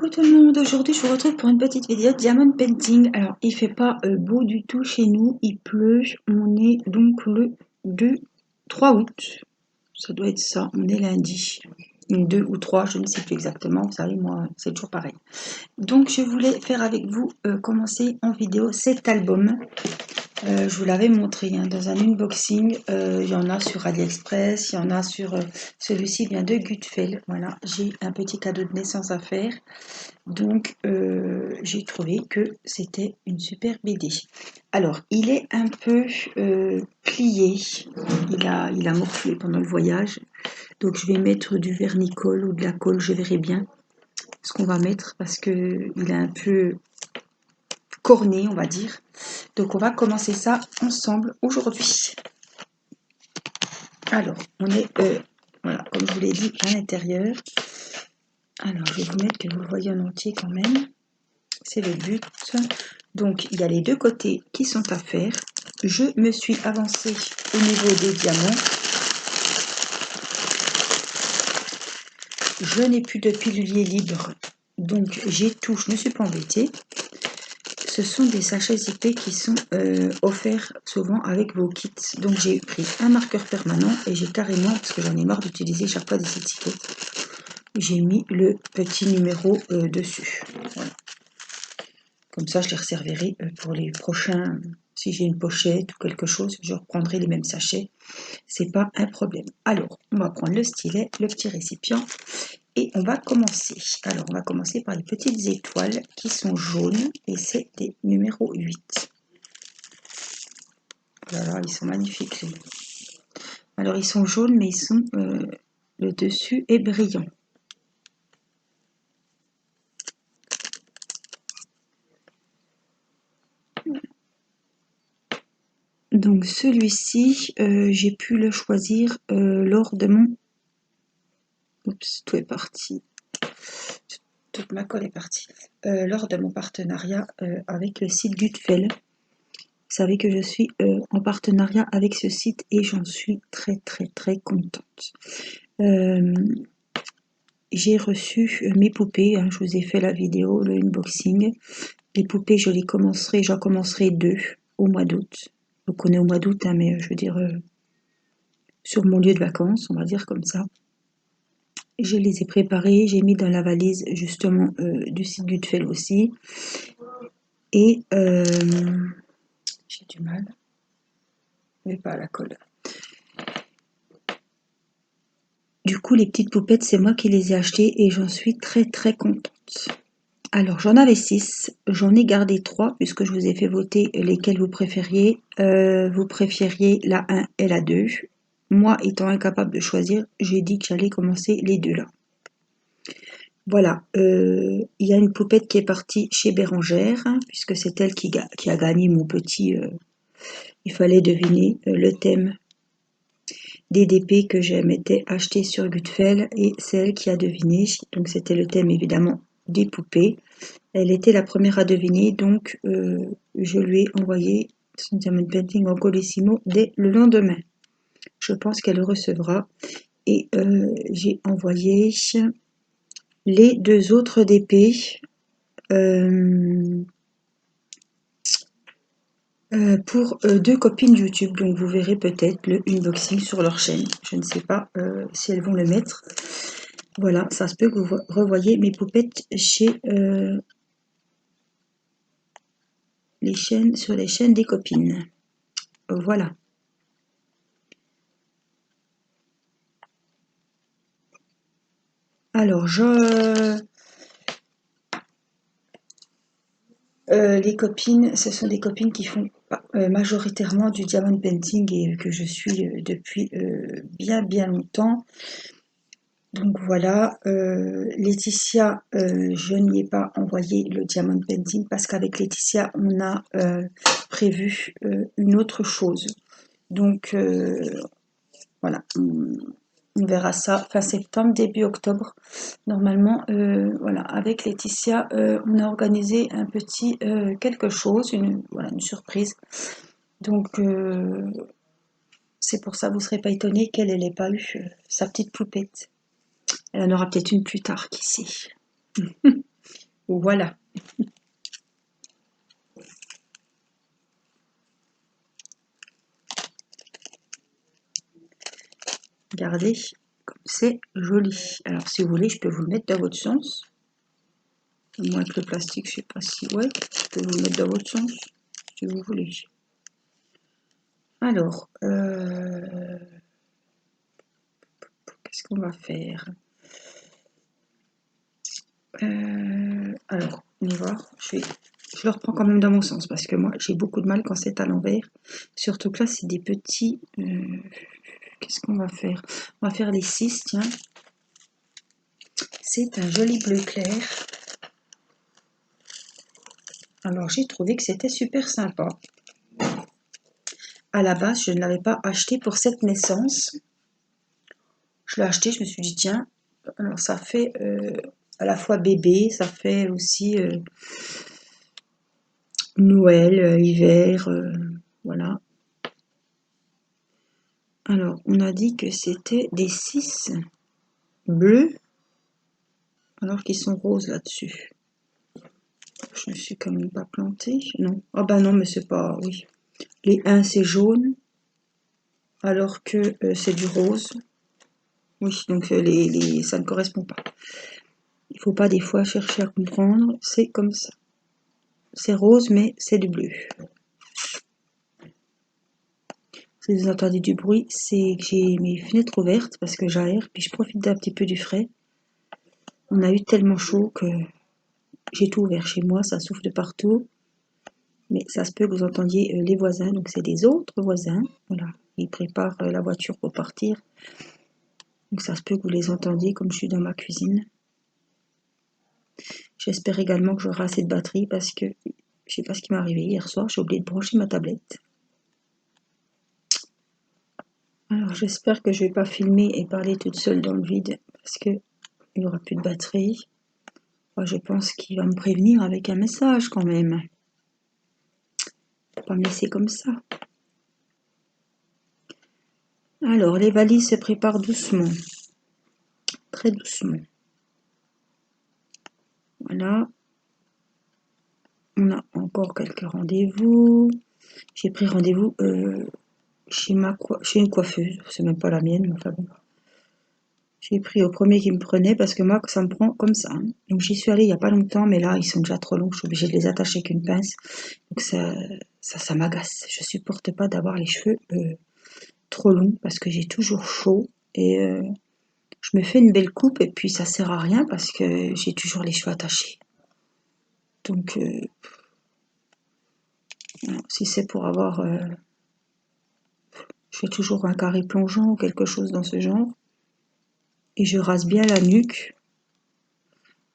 Coucou tout le monde, aujourd'hui je vous retrouve pour une petite vidéo de diamond painting. Alors il fait pas beau du tout chez nous, il pleut, on est donc le 3 août, ça doit être ça, on est lundi, 2 ou 3, je ne sais plus exactement, vous savez moi c'est toujours pareil. Donc je voulais faire avec vous commencer en vidéo cet album. Je vous l'avais montré dans un unboxing, il y en a sur AliExpress, il y en a sur celui-ci vient de Gutfeld. Voilà, j'ai un petit cadeau de naissance à faire, donc j'ai trouvé que c'était une super BD. Alors il est un peu plié, il a morflé pendant le voyage, donc je vais mettre du vernicole ou de la colle, je verrai bien ce qu'on va mettre parce que il est un peu corné on va dire. Donc on va commencer ça ensemble aujourd'hui. Alors on est voilà, comme je vous l'ai dit, à l'intérieur. Alors je vais vous mettre que vous le voyez en entier quand même, c'est le but. Donc il y a les deux côtés qui sont à faire. Je me suis avancée au niveau des diamants. Je n'ai plus de pilulier libre, donc j'ai tout, je ne me suis pas embêtée. Ce sont des sachets zippés qui sont offerts souvent avec vos kits. Donc j'ai pris un marqueur permanent et j'ai carrément, parce que j'en ai marre d'utiliser chaque fois des étiquettes, j'ai mis le petit numéro dessus. Voilà. Comme ça je les resservirai pour les prochains, si j'ai une pochette ou quelque chose, je reprendrai les mêmes sachets. C'est pas un problème. Alors on va prendre le stylet, le petit récipient. Et on va commencer. Alors, on va commencer par les petites étoiles qui sont jaunes et c'est des numéros 8. Voilà, ils sont magnifiques. Alors, ils sont jaunes, mais ils sont le dessus est brillant. Donc, celui-ci, j'ai pu le choisir lors de mon... Oups, tout est parti. Toute ma colle est partie. Lors de mon partenariat avec le site Gutfeld. Vous savez que je suis en partenariat avec ce site et j'en suis très contente. J'ai reçu mes poupées, je vous ai fait la vidéo, le unboxing. Les poupées, j'en commencerai 2 au mois d'août. Donc on est au mois d'août, mais je veux dire sur mon lieu de vacances, on va dire comme ça. Je les ai préparées, j'ai mis dans la valise justement du site Gutfeld aussi. Et j'ai du mal, mais pas à la colle. Du coup, les petites poupettes, c'est moi qui les ai achetées et j'en suis très contente. Alors, j'en avais 6, j'en ai gardé 3 puisque je vous ai fait voter lesquels vous préfériez. Vous préfériez la 1 et la 2. Moi, étant incapable de choisir, j'ai dit que j'allais commencer les deux là. Voilà, il y a une poupette qui est partie chez Bérangère, puisque c'est elle qui a gagné mon petit... il fallait deviner le thème des DP que je m'étais acheté sur Gutfeld et c'est elle qui a deviné. Donc c'était le thème évidemment des poupées. Elle était la première à deviner, donc je lui ai envoyé son diamond painting en colissimo dès le lendemain. Je pense qu'elle le recevra et j'ai envoyé les 2 autres DP pour 2 copines YouTube, donc vous verrez peut-être le unboxing sur leur chaîne. Je ne sais pas si elles vont le mettre. Voilà, ça se peut que vous revoyez mes poupettes chez sur les chaînes des copines. Voilà. Alors, les copines, ce sont des copines qui font majoritairement du diamond painting et que je suis depuis bien longtemps. Donc voilà, Laetitia, je n'y ai pas envoyé le diamond painting parce qu'avec Laetitia, on a prévu une autre chose. Donc voilà, on verra ça fin septembre, début octobre. Normalement, voilà, avec Laetitia, on a organisé un petit quelque chose, une surprise. Donc c'est pour ça, vous ne serez pas étonnés qu'elle n'ait pas eu sa petite poupette. Elle en aura peut-être une plus tard, qui sait. Voilà. Regardez comme c'est joli. Alors si vous voulez, je peux vous le mettre dans votre sens. Moi avec le plastique, je sais pas si... Ouais, je peux vous le mettre dans votre sens, si vous voulez. Alors, qu'est-ce qu'on va faire? Alors, on y va. Je le reprends quand même dans mon sens parce que moi, j'ai beaucoup de mal quand c'est à l'envers. Surtout que là, c'est des petits... qu'est-ce qu'on va faire? On va faire les 6, tiens. C'est un joli bleu clair. Alors, j'ai trouvé que c'était super sympa. À la base, je ne l'avais pas acheté pour cette naissance. Je l'ai acheté, je me suis dit, tiens, alors ça fait à la fois bébé, ça fait aussi Noël, hiver, voilà. Alors, on a dit que c'était des 6 bleus, alors qu'ils sont roses là-dessus. Je me suis quand même pas plantée, non. Ah bah non, mais c'est pas, oui. Les 1 c'est jaune, alors que c'est du rose. Oui, donc ça ne correspond pas. Il faut pas des fois chercher à comprendre, c'est comme ça. C'est rose, mais c'est du bleu. Si vous entendez du bruit, c'est que j'ai mes fenêtres ouvertes parce que j'aère, puis je profite d'un petit peu du frais. On a eu tellement chaud que j'ai tout ouvert chez moi, ça souffle de partout. Mais ça se peut que vous entendiez les voisins, donc c'est des autres voisins. Voilà, ils préparent la voiture pour partir. Donc ça se peut que vous les entendiez comme je suis dans ma cuisine. J'espère également que j'aurai assez de batterie parce que je sais pas ce qui m'est arrivé hier soir, j'ai oublié de brancher ma tablette. Alors j'espère que je vais pas filmer et parler toute seule dans le vide parce que il n'y aura plus de batterie. Moi, je pense qu'il va me prévenir avec un message quand même. Faut pas me laisser comme ça. Alors les valises se préparent doucement, très doucement. Voilà. On a encore quelques rendez-vous. J'ai pris rendez-vous chez une coiffeuse. C'est même pas la mienne, mais enfin bon. J'ai pris au premier qui me prenait parce que moi, ça me prend comme ça, hein. Donc j'y suis allée il n'y a pas longtemps, mais là, ils sont déjà trop longs. Je suis obligée de les attacher avec une pince. Donc ça m'agace. Je supporte pas d'avoir les cheveux trop longs parce que j'ai toujours chaud. Et je me fais une belle coupe et puis ça sert à rien parce que j'ai toujours les cheveux attachés. Donc, si c'est pour avoir... je fais toujours un carré plongeant ou quelque chose dans ce genre. Et je rase bien la nuque.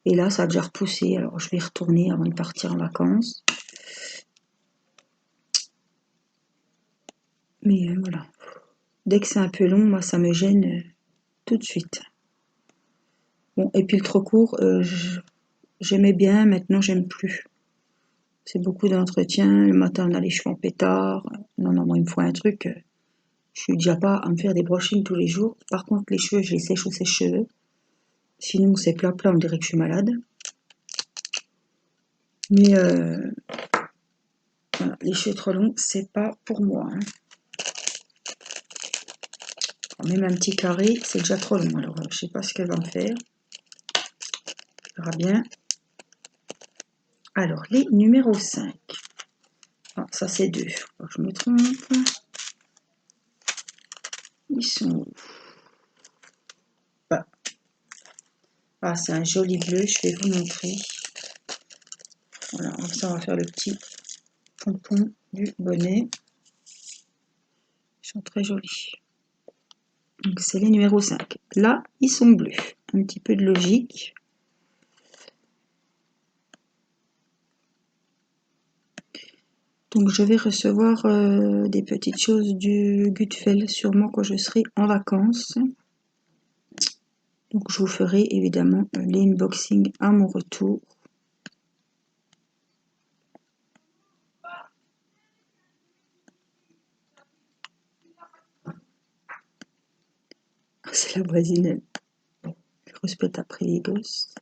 Et là, ça a déjà repoussé. Alors, je vais y retourner avant de partir en vacances. Mais voilà. Dès que c'est un peu long, moi, ça me gêne tout de suite. Bon, et puis le trop court, j'aimais bien. Maintenant, j'aime plus. C'est beaucoup d'entretien. Le matin, on a les cheveux en pétard. Non, non, moi, il me faut un truc. Je suis déjà pas à me faire des brushings tous les jours. Par contre, les cheveux, je les sèche au sèche-cheveux. Sinon, c'est plat plat, on dirait que je suis malade. Mais voilà, les cheveux trop longs, c'est pas pour moi, hein. Même un petit carré, c'est déjà trop long. Alors, je sais pas ce qu'elle va me faire. On verra bien. Alors, les numéros 5. Ah, ça, c'est 2. Faut pas que je me trompe. Ils sont où? Ah, ah, c'est un joli bleu. Je vais vous montrer. Voilà, ça, on va faire le petit pompon du bonnet. Ils sont très jolis. Donc, c'est les numéros 5. Là, ils sont bleus. Un petit peu de logique. Donc je vais recevoir des petites choses du Gutfeld sûrement quand je serai en vacances. Donc je vous ferai évidemment les unboxings à mon retour. C'est la voisine, elle rouspète après les gosses.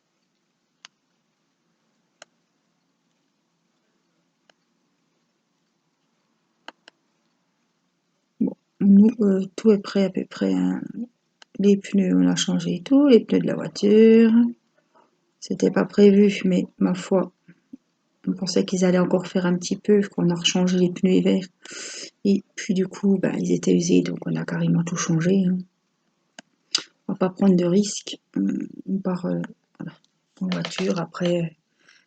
nous, tout est prêt à peu près, hein. Les pneus, on a changé tous les pneus de la voiture. C'était pas prévu, mais ma foi, on pensait qu'ils allaient encore faire un petit peu, qu'on a rechangé les pneus hiver. Et puis du coup, bah, ils étaient usés, donc on a carrément tout changé, hein. On va pas prendre de risques. On part voilà, en voiture. Après,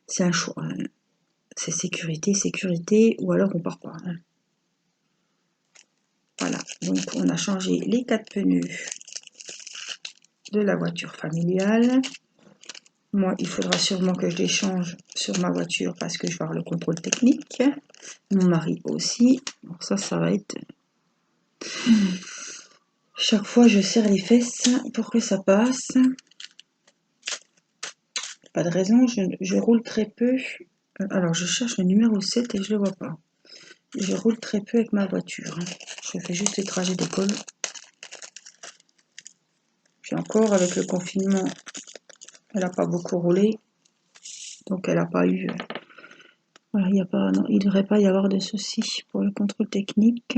c'est un choix, hein. C'est sécurité, sécurité, ou alors on part pas, hein. Voilà, donc on a changé les 4 pneus de la voiture familiale. Moi, il faudra sûrement que je les change sur ma voiture parce que je vais avoir le contrôle technique. Mon mari aussi. Donc ça va être... Chaque fois, je serre les fesses pour que ça passe. Pas de raison, je roule très peu. Alors, je cherche le numéro 7 et je le vois pas. Je roule très peu avec ma voiture, hein. Je fais juste les trajets d'école. Puis encore, avec le confinement, elle n'a pas beaucoup roulé. Donc, elle n'a pas eu... Voilà, il ne devrait pas y avoir de soucis pour le contrôle technique.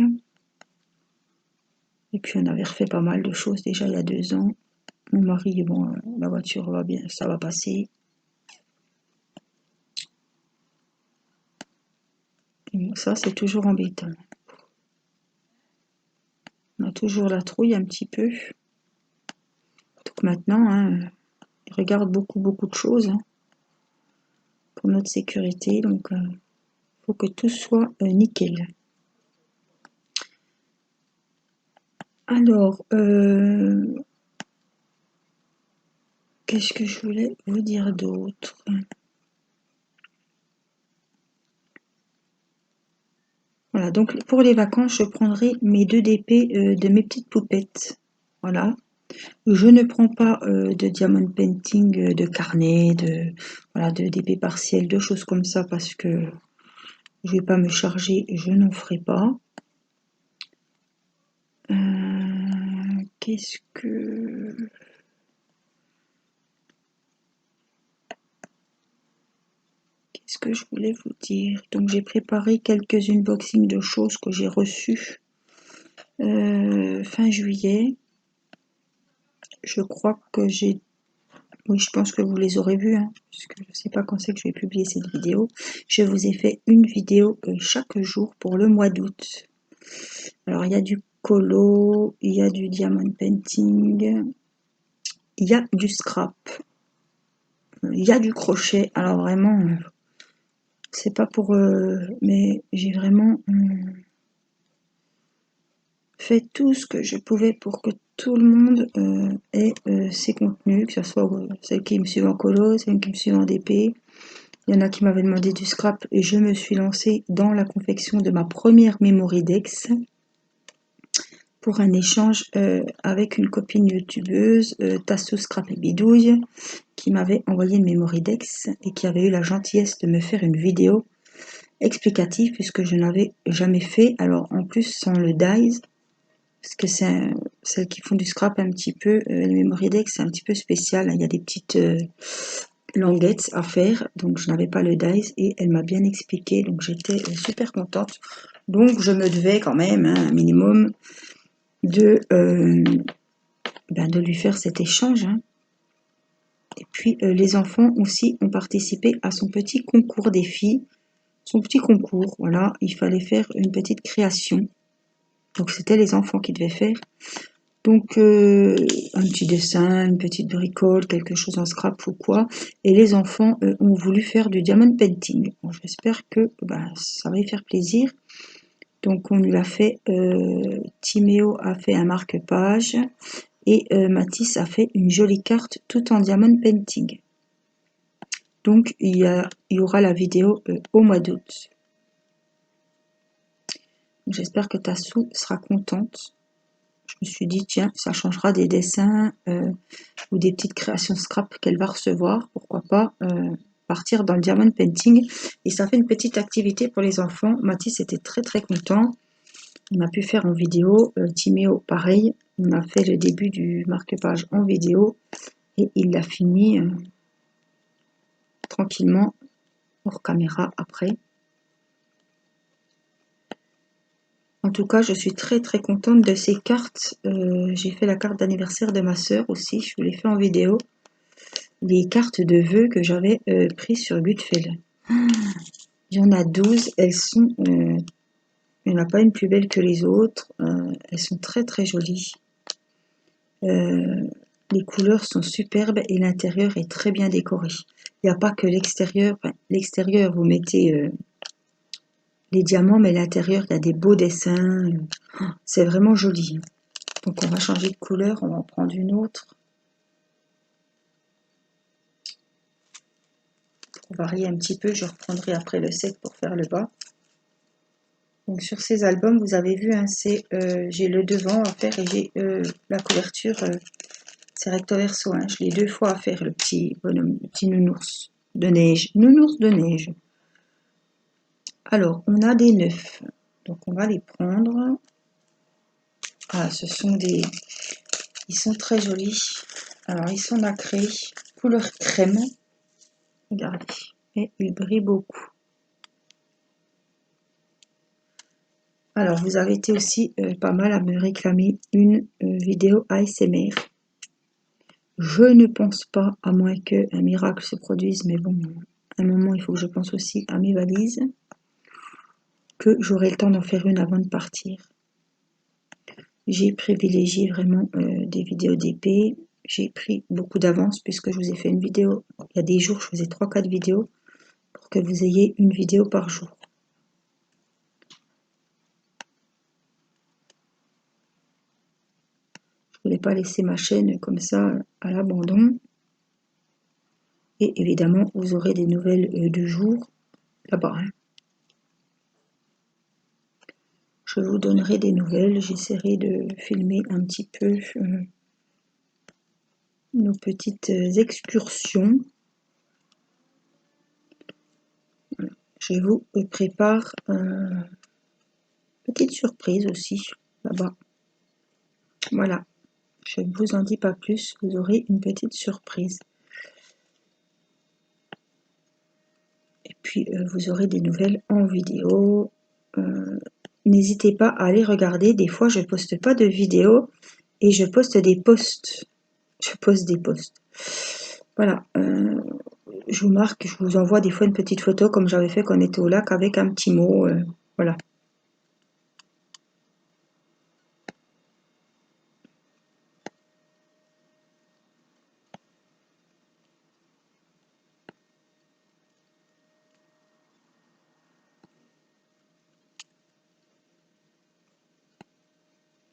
Et puis, on avait refait pas mal de choses déjà il y a 2 ans. Mon mari, bon, la voiture va bien, ça va passer. Et ça, c'est toujours embêtant. On a toujours la trouille un petit peu. Donc maintenant, hein, il regarde beaucoup de choses, hein, pour notre sécurité. Donc, faut que tout soit nickel. Alors, qu'est-ce que je voulais vous dire d'autre? Voilà, donc pour les vacances, je prendrai mes 2 DP de mes petites poupettes. Voilà. Je ne prends pas de diamond painting, de carnet, voilà, de DP partiel, de choses comme ça parce que je vais pas me charger, je n'en ferai pas. Qu'est-ce que je voulais vous dire? Donc j'ai préparé quelques unboxings de choses que j'ai reçues fin juillet. Je crois que j'ai... Oui, je pense que vous les aurez vus, hein, puisque je ne sais pas quand c'est que je vais publier cette vidéo. Je vous ai fait une vidéo chaque jour pour le mois d'août. Alors, il y a du colo, il y a du diamond painting, il y a du scrap, il y a du crochet. Alors, vraiment, c'est pas pour... mais j'ai vraiment fait tout ce que je pouvais pour que tout le monde ait ses contenus, que ce soit celles qui me suivent en colo, celles qui me suivent en DP. Il y en a qui m'avaient demandé du scrap et je me suis lancée dans la confection de ma première Memory Dex pour un échange avec une copine youtubeuse, Tassou Scrap et Bidouille, qui m'avait envoyé une Memory Dex et qui avait eu la gentillesse de me faire une vidéo explicative puisque je n'avais jamais fait. Alors en plus sans le dies, parce que c'est celles qui font du scrap un petit peu, les Memory Dex c'est un petit peu spécial, hein. Il y a des petites languettes à faire, donc je n'avais pas le dies et elle m'a bien expliqué, donc j'étais super contente. Donc je me devais quand même, hein, un minimum de lui faire cet échange, hein. Et puis les enfants aussi ont participé à son petit concours des filles, son petit concours, voilà, il fallait faire une petite création. Donc c'était les enfants qui devaient faire. Donc un petit dessin, une petite bricole, quelque chose en scrap ou quoi. Et les enfants ont voulu faire du diamond painting. Bon, j'espère que ça va y faire plaisir. Donc on lui a fait, Timéo a fait un marque-page et Mathis a fait une jolie carte tout en diamond painting. Donc il y aura la vidéo au mois d'août. J'espère que Tassou sera contente. Je me suis dit, tiens, ça changera des dessins ou des petites créations scrap qu'elle va recevoir. Pourquoi pas partir dans le diamond painting. Et ça fait une petite activité pour les enfants. Mathis était très content. On a pu faire en vidéo. Timéo, pareil. On a fait le début du marque-page en vidéo. Et il l'a fini tranquillement hors caméra après. En tout cas, je suis très très contente de ces cartes. J'ai fait la carte d'anniversaire de ma sœur aussi, je vous l'ai fait en vidéo. Les cartes de vœux que j'avais prises sur Goodfellow. Il y en a 12, elles sont... il n'y en a pas une plus belle que les autres. Elles sont très très jolies. Les couleurs sont superbes et l'intérieur est très bien décoré. Il n'y a pas que l'extérieur. Enfin, l'extérieur, vous mettez les diamants, mais l'intérieur, il y a des beaux dessins. C'est vraiment joli. Donc on va changer de couleur, on va en prendre une autre. Pour varier un petit peu, je reprendrai après le set pour faire le bas. Donc sur ces albums, vous avez vu, hein, j'ai le devant à faire et j'ai la couverture, c'est recto verso. Hein, je l'ai 2 fois à faire, le petit bonhomme, le petit nounours de neige. Nounours de neige. Alors, on a des 9. Donc on va les prendre. Ah, ce sont des... Ils sont très jolis. Alors, ils sont nacrés, couleur crème. Regardez. Et ils brillent beaucoup. Alors, vous avez été aussi pas mal à me réclamer une vidéo ASMR. Je ne pense pas, à moins qu'un miracle se produise, mais bon, à un moment, il faut que je pense aussi à mes valises, que j'aurai le temps d'en faire une avant de partir. J'ai privilégié vraiment des vidéos d'épée. J'ai pris beaucoup d'avance puisque je vous ai fait une vidéo. Il y a des jours, je faisais 3-4 vidéos pour que vous ayez une vidéo par jour. Je voulais pas laisser ma chaîne comme ça à l'abandon. Et évidemment, vous aurez des nouvelles du jour là-bas. Hein. Je vous donnerai des nouvelles. J'essaierai de filmer un petit peu nos petites excursions. Je vous prépare une petite surprise aussi là-bas. Voilà, je ne vous en dis pas plus, vous aurez une petite surprise. Et puis vous aurez des nouvelles en vidéo. N'hésitez pas à aller regarder, des fois je poste pas de vidéos et je poste des posts. Je poste des posts. Voilà, je vous marque, je vous envoie des fois une petite photo comme j'avais fait quand on était au lac avec un petit mot. Voilà.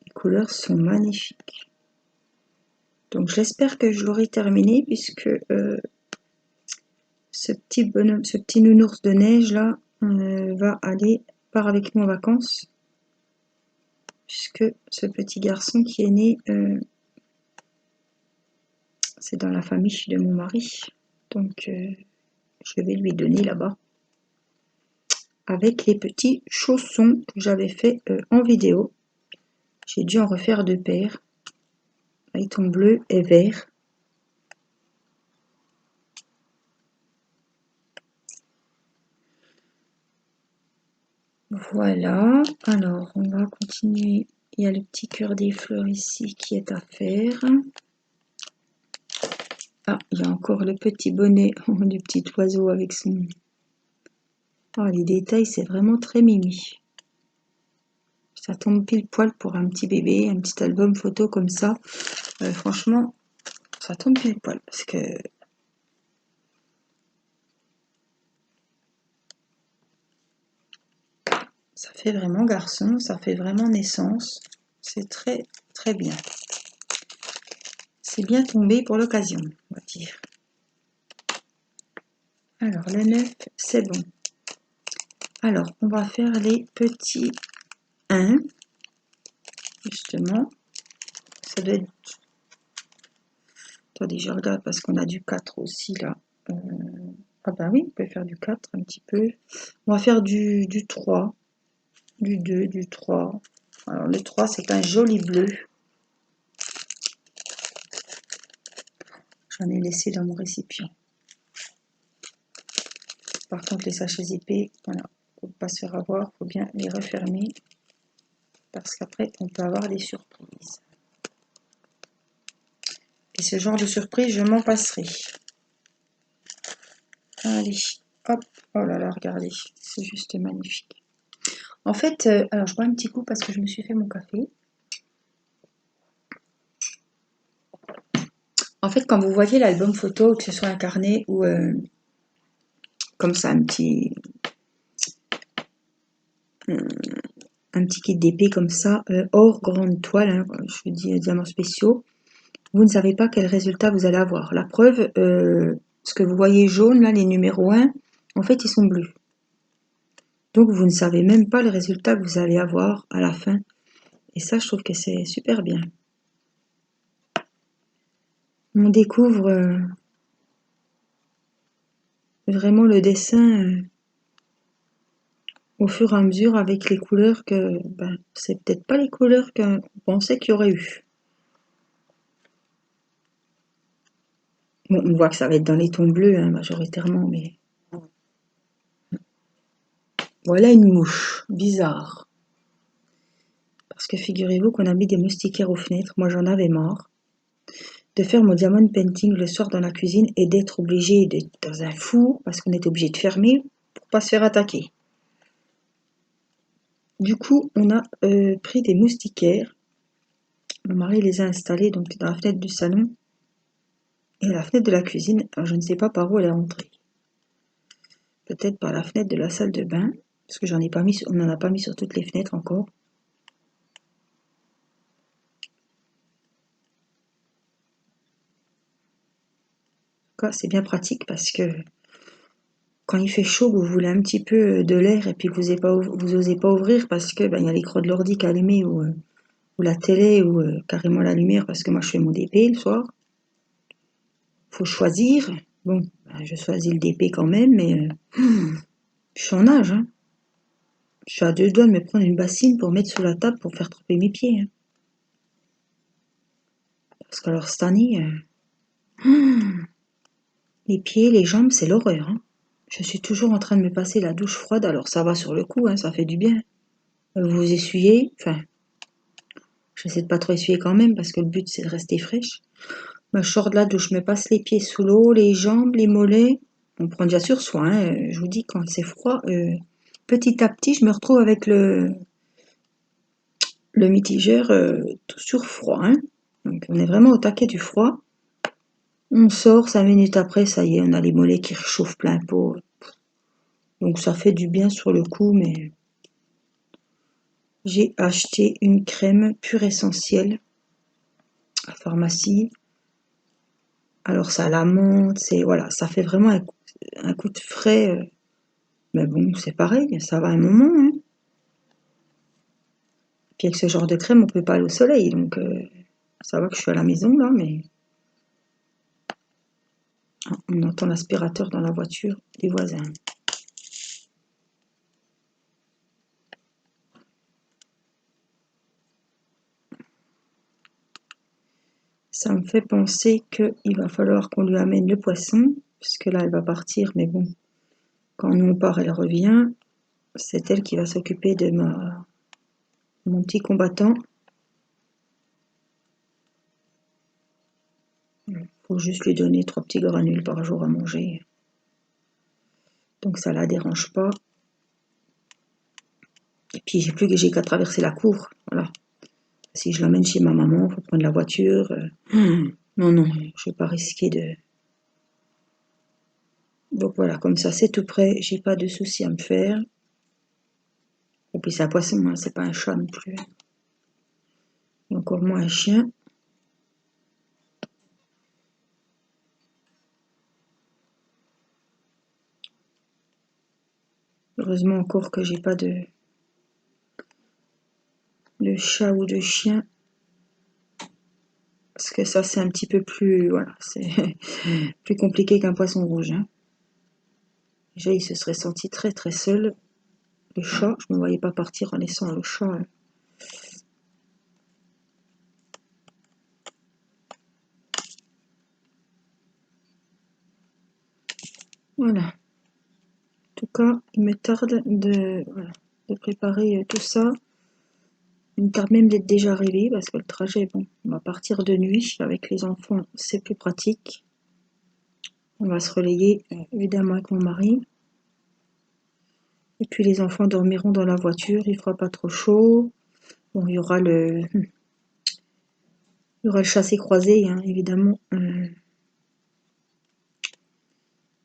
Les couleurs sont magnifiques. Donc j'espère que je l'aurai terminé puisque ce petit bonhomme, ce petit nounours de neige là part avec nous en vacances. Puisque ce petit garçon qui est né, c'est dans la famille de mon mari. Donc je vais lui donner là-bas. Avec les petits chaussons que j'avais fait en vidéo. J'ai dû en refaire 2 paires. Avec ton bleu et vert. Voilà, alors on va continuer. Il y a le petit cœur des fleurs ici qui est à faire. Ah, il y a encore le petit bonnet du petit oiseau avec son... Ah, les détails, c'est vraiment très mimi. Ça tombe pile poil pour un petit bébé, un petit album photo comme ça. Franchement, ça tombe pile poil parce que... Ça fait vraiment garçon, ça fait vraiment naissance. C'est très très bien. C'est bien tombé pour l'occasion, on va dire. Alors, le 9, c'est bon. Alors, on va faire les petits 1. Justement. Ça doit être... Attendez, je regarde parce qu'on a du 4 aussi, là. Ah bah oui, on peut faire du 4 un petit peu. On va faire du 3, du 2, du 3. Alors, le 3, c'est un joli bleu. J'en ai laissé dans mon récipient. Par contre, les sachets épais, voilà, faut pas se faire avoir, faut bien les refermer. parce qu'après, on peut avoir des surprises. Et ce genre de surprise, je m'en passerai. Allez, hop, oh là là, regardez, c'est juste magnifique. En fait, alors je bois un petit coup parce que je me suis fait mon café. En fait, quand vous voyez l'album photo, que ce soit un carnet ou comme ça, un petit kit d'épée comme ça, hors grande toile, hein, je dis diamants spéciaux, vous ne savez pas quel résultat vous allez avoir. La preuve, ce que vous voyez jaune, là, les numéros 1, en fait, ils sont bleus. Donc, vous ne savez même pas le résultat que vous allez avoir à la fin. Et ça, je trouve que c'est super bien. On découvre vraiment le dessin au fur et à mesure avec les couleurs que, ben, c'est peut-être pas les couleurs qu'on pensait qu'il y aurait eu. Bon, on voit que ça va être dans les tons bleus, hein, majoritairement, mais... Voilà une mouche, bizarre. Parce que figurez-vous qu'on a mis des moustiquaires aux fenêtres, moi j'en avais marre. De faire mon diamond painting le soir dans la cuisine et d'être obligé d'être dans un four, parce qu'on est obligé de fermer pour pas se faire attaquer. Du coup, on a pris des moustiquaires. Mon mari les a installés donc dans la fenêtre du salon et la fenêtre de la cuisine. Alors, je ne sais pas par où elle est entrée. Peut-être par la fenêtre de la salle de bain, parce que j'en ai pas mis, on n'en a pas mis sur toutes les fenêtres encore. En tout cas, c'est bien pratique parce que quand il fait chaud, vous voulez un petit peu de l'air et puis que vous osez pas ouvrir parce que ben, y a l'écran de l'ordi qui est allumé ou la télé ou carrément la lumière parce que moi je fais mon DP le soir. Faut choisir. Bon, ben, je choisis le DP quand même, mais je suis en âge. Hein. Je suis à deux doigts de me prendre une bassine pour mettre sous la table pour faire tremper mes pieds. Hein. Parce qu'alors cette année, les pieds, les jambes, c'est l'horreur. Hein. Je suis toujours en train de me passer la douche froide, alors ça va sur le coup, hein, ça fait du bien. Vous essuyez, enfin, j'essaie de pas trop essuyer quand même parce que le but c'est de rester fraîche. Je sors de la douche, je me passe les pieds sous l'eau, les jambes, les mollets. On prend déjà sur soi, hein. Je vous dis quand c'est froid, petit à petit je me retrouve avec le mitigeur tout sur froid. Hein. Donc on est vraiment au taquet du froid. On sort, 5 minutes après, ça y est, on a les mollets qui réchauffent plein pot. Donc ça fait du bien sur le coup, mais j'ai acheté une crème pure essentielle à pharmacie. Alors ça la menthe, c'est voilà, ça fait vraiment un coup de frais. Mais bon, c'est pareil, ça va un moment. Hein. Puis avec ce genre de crème, on peut pas aller au soleil, donc ça va que je suis à la maison là, mais on entend l'aspirateur dans la voiture des voisins. Ça me fait penser qu'il va falloir qu'on lui amène le poisson, puisque là elle va partir, mais bon, quand nous on part, elle revient. C'est elle qui va s'occuper de mon petit combattant. Faut juste lui donner 3 petits granules par jour à manger. Donc ça la dérange pas. Et puis j'ai qu'à traverser la cour. Voilà. Si je l'emmène chez ma maman, il faut prendre la voiture. Non, non, je vais pas risquer de. Donc voilà, comme ça c'est tout prêt, j'ai pas de soucis à me faire. Et puis c'est un poisson, hein, c'est pas un chat non plus. Et encore moins un chien. Heureusement encore que j'ai pas de chat ou de chien. Parce que ça c'est un petit peu plus. Voilà, c'est plus compliqué qu'un poisson rouge. Hein. Déjà il se serait senti très très seul. Le chat, je ne me voyais pas partir en laissant le chat. Hein. Voilà. En tout cas, il me tarde de préparer tout ça. Il me tarde même d'être déjà arrivé parce que le trajet, bon, on va partir de nuit avec les enfants, c'est plus pratique. On va se relayer évidemment avec mon mari. Et puis les enfants dormiront dans la voiture, il fera pas trop chaud. Bon, il y aura le chassé-croisé, hein, évidemment,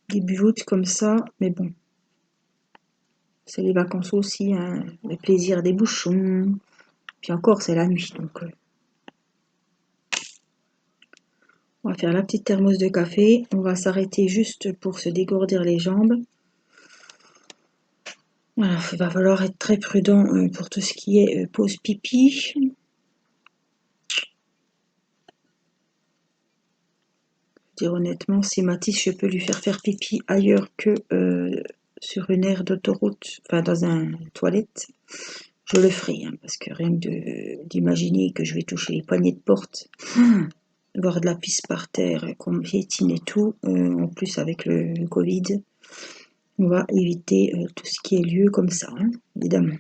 début août comme ça, mais bon, c'est les vacances aussi, hein, le plaisir des bouchons. Puis encore, c'est la nuit, donc on va faire la petite thermos de café. On va s'arrêter juste pour se dégourdir les jambes. Voilà, il va falloir être très prudent pour tout ce qui est pause pipi. Dire honnêtement, si Mathis, je peux lui faire pipi ailleurs que sur une aire d'autoroute, enfin dans un toilette, je le ferai, hein, parce que rien que d'imaginer que je vais toucher les poignées de porte, voir de la pisse par terre, qu'on me piétine et tout, en plus avec le Covid, on va éviter tout ce qui est lieu comme ça, hein, évidemment.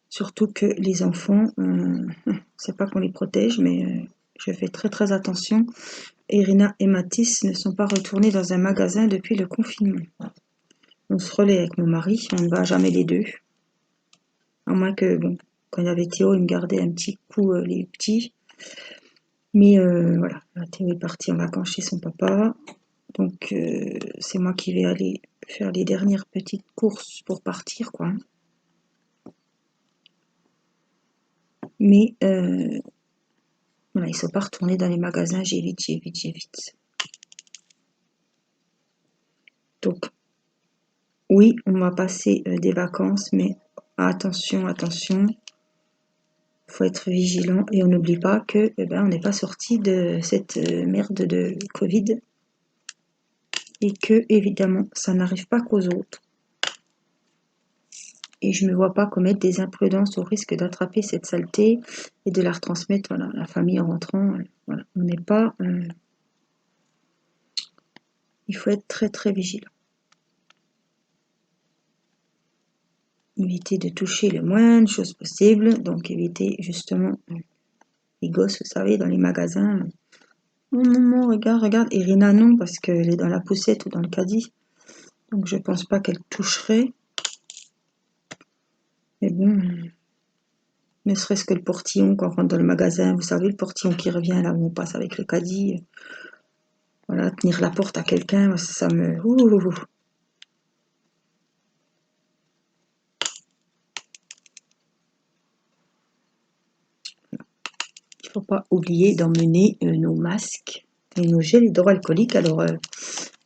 Surtout que les enfants, c'est pas qu'on les protège, mais je fais très très attention. Irina et Mathis ne sont pas retournés dans un magasin depuis le confinement. On se relaie avec mon mari, on ne va jamais les deux. À moins que, bon, quand il y avait Théo, il me gardait un petit coup les petits. Mais voilà, Théo est parti en vacances chez son papa. Donc c'est moi qui vais aller faire les dernières petites courses pour partir, quoi. Mais voilà, ils ne sont pas retournés dans les magasins, j'évite. Donc oui, on va passer des vacances, mais attention, faut être vigilant et on n'oublie pas que on n'est pas sorti de cette merde de Covid et que évidemment ça n'arrive pas qu'aux autres. Et je ne me vois pas commettre des imprudences au risque d'attraper cette saleté et de la retransmettre voilà, à la famille en rentrant. Voilà. On n'est pas. Il faut être très très vigilant. Éviter de toucher le moins de choses possible. Donc éviter justement les gosses, vous savez, dans les magasins. Non, non, non, regarde. Irina, non, parce qu'elle est dans la poussette ou dans le caddie. Donc je pense pas qu'elle toucherait. Mais bon, ne serait-ce que le portillon quand on rentre dans le magasin, vous savez, le portillon qui revient là où on passe avec le caddie. Voilà, tenir la porte à quelqu'un, ça me... Il ne faut pas oublier d'emmener nos masques et nos gels hydroalcooliques. Alors,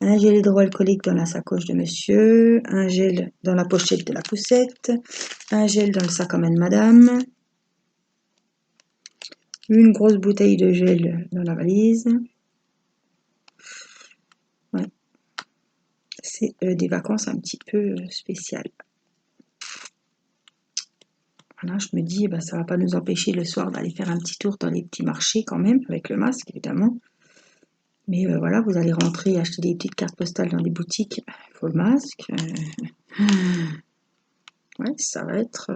un gel hydroalcoolique dans la sacoche de monsieur, un gel dans la pochette de la poussette, un gel dans le sac à main de madame, une grosse bouteille de gel dans la valise. Ouais. C'est des vacances un petit peu spéciales. Voilà, je me dis, ça va pas nous empêcher le soir d'aller faire un petit tour dans les petits marchés quand même, avec le masque évidemment. Mais voilà, vous allez rentrer et acheter des petites cartes postales dans des boutiques, il faut le masque. Ouais, ça va être...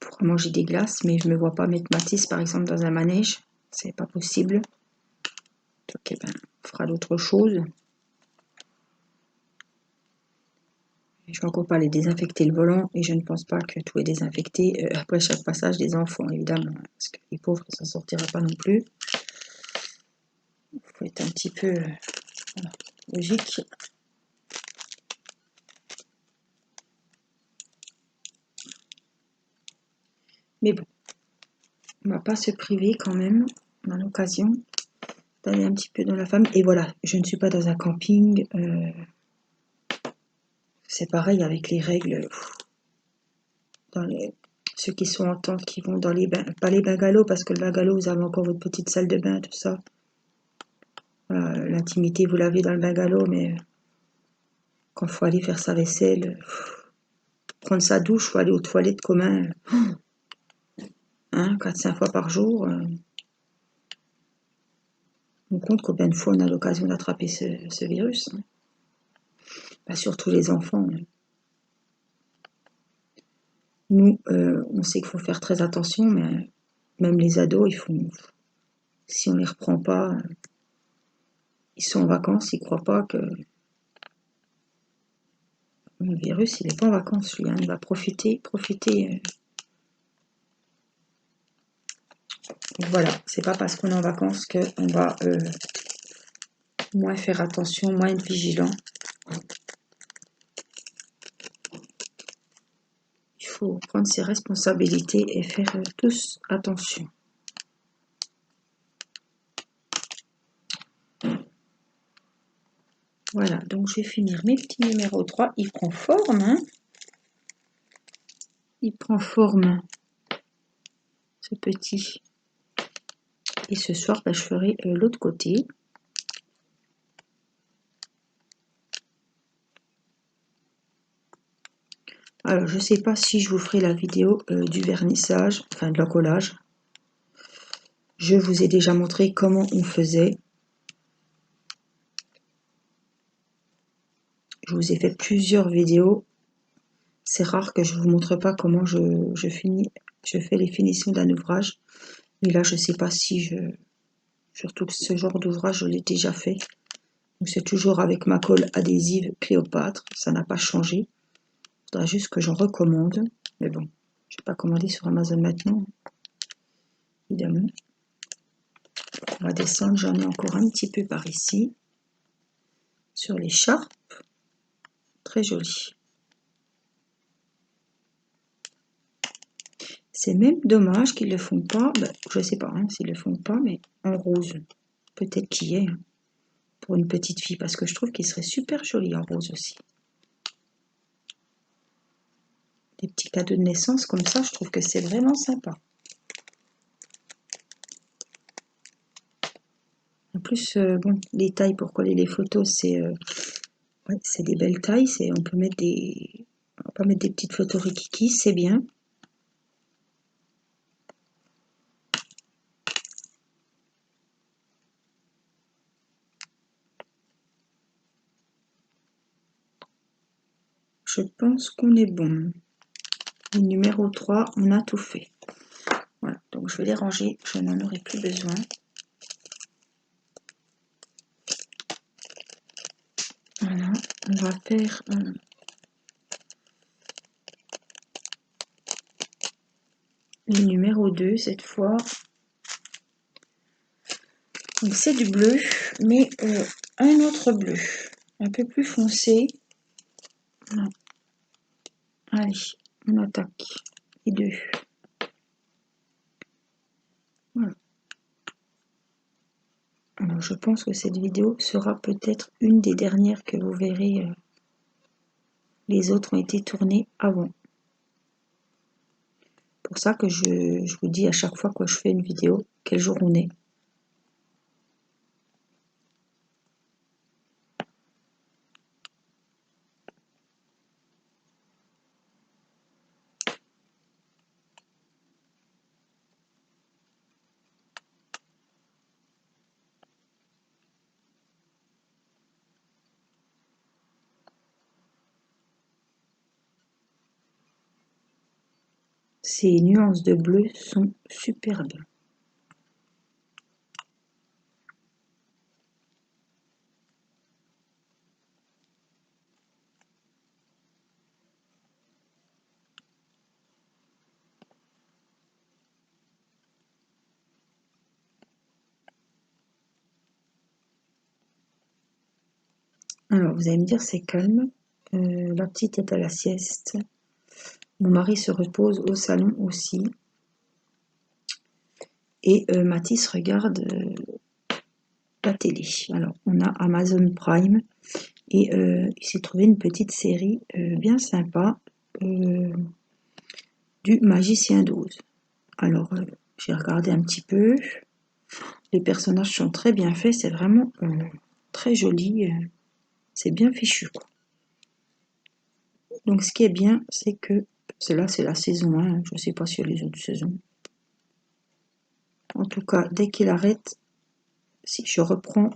Pour manger des glaces, mais je me vois pas mettre Mathis par exemple dans un manège, c'est pas possible. Donc on fera d'autres choses. Je vais encore pas aller désinfecter le volant et je ne pense pas que tout est désinfecté après chaque passage des enfants, évidemment, parce que les pauvres, ça ne sortira pas non plus. Il faut être un petit peu voilà, logique. Mais bon, on va pas se priver quand même, on a l'occasion d'aller un petit peu dans la famille. Et voilà, je ne suis pas dans un camping. C'est pareil avec les règles. Dans ceux qui sont en tente, qui vont dans les bains, pas les bungalows, parce que le bungalow, vous avez encore votre petite salle de bain, tout ça. Voilà, l'intimité, vous l'avez dans le bungalow, mais quand il faut aller faire sa vaisselle, prendre sa douche, faut aller aux toilettes communes, hein, 4-5 fois par jour. On compte combien de fois on a l'occasion d'attraper ce virus. Hein. Bah, surtout les enfants. Nous, on sait qu'il faut faire très attention, mais même les ados, si on les reprend pas, ils sont en vacances, ils croient pas que le virus, il n'est pas en vacances, lui, hein, il va profiter. Voilà, c'est pas parce qu'on est en vacances qu'on va moins faire attention, moins être vigilant. Il faut prendre ses responsabilités et faire tous attention. Voilà, donc je vais finir mes petits numéros 3. Il prend forme, hein. Il prend forme, ce petit. Et ce soir, bah, je ferai l'autre côté. Alors, je ne sais pas si je vous ferai la vidéo du vernissage, enfin de l'encollage. Je vous ai déjà montré comment on faisait. Je vous ai fait plusieurs vidéos. C'est rare que je ne vous montre pas comment je fais les finitions d'un ouvrage. Mais là, je ne sais pas si surtout que ce genre d'ouvrage, je l'ai déjà fait. Donc c'est toujours avec ma colle adhésive Cléopâtre. Ça n'a pas changé. Il faudra juste que j'en recommande. Mais bon, je ne vais pas commander sur Amazon maintenant. Évidemment. On va descendre. J'en ai encore un petit peu par ici. Sur l'écharpe. Très joli. C'est même dommage qu'ils ne le font pas. Ben, je ne sais pas hein, s'ils ne le font pas, mais en rose. Peut-être qu'il y est. Hein, pour une petite fille. Parce que je trouve qu'il serait super joli en rose aussi. Des petits cadeaux de naissance comme ça, je trouve que c'est vraiment sympa. En plus, bon, les tailles pour coller les photos, c'est des belles tailles. On peut mettre des petites photos rikiki, c'est bien. Je pense qu'on est bon. Le numéro 3, on a tout fait. Voilà, donc je vais les ranger, je n'en aurai plus besoin. Voilà, on va faire le numéro 2 cette fois. Donc c'est du bleu, mais un autre bleu, un peu plus foncé. Voilà. Allez, on attaque les deux. Voilà. Alors je pense que cette vidéo sera peut-être une des dernières que vous verrez. Les autres ont été tournées avant. Pour ça que je vous dis à chaque fois que je fais une vidéo, quel jour on est. Ces nuances de bleu sont superbes. Alors vous allez me dire c'est calme. La petite est à la sieste. Mon mari se repose au salon aussi. Et Mathis regarde la télé. Alors on a Amazon Prime. Et il s'est trouvé une petite série bien sympa du Magicien d'Oz. Alors j'ai regardé un petit peu. Les personnages sont très bien faits. C'est vraiment très joli. C'est bien fichu, quoi. Donc ce qui est bien, c'est que cela c'est la saison 1. Je ne sais pas sur les autres saisons. En tout cas, dès qu'il arrête, si je reprends,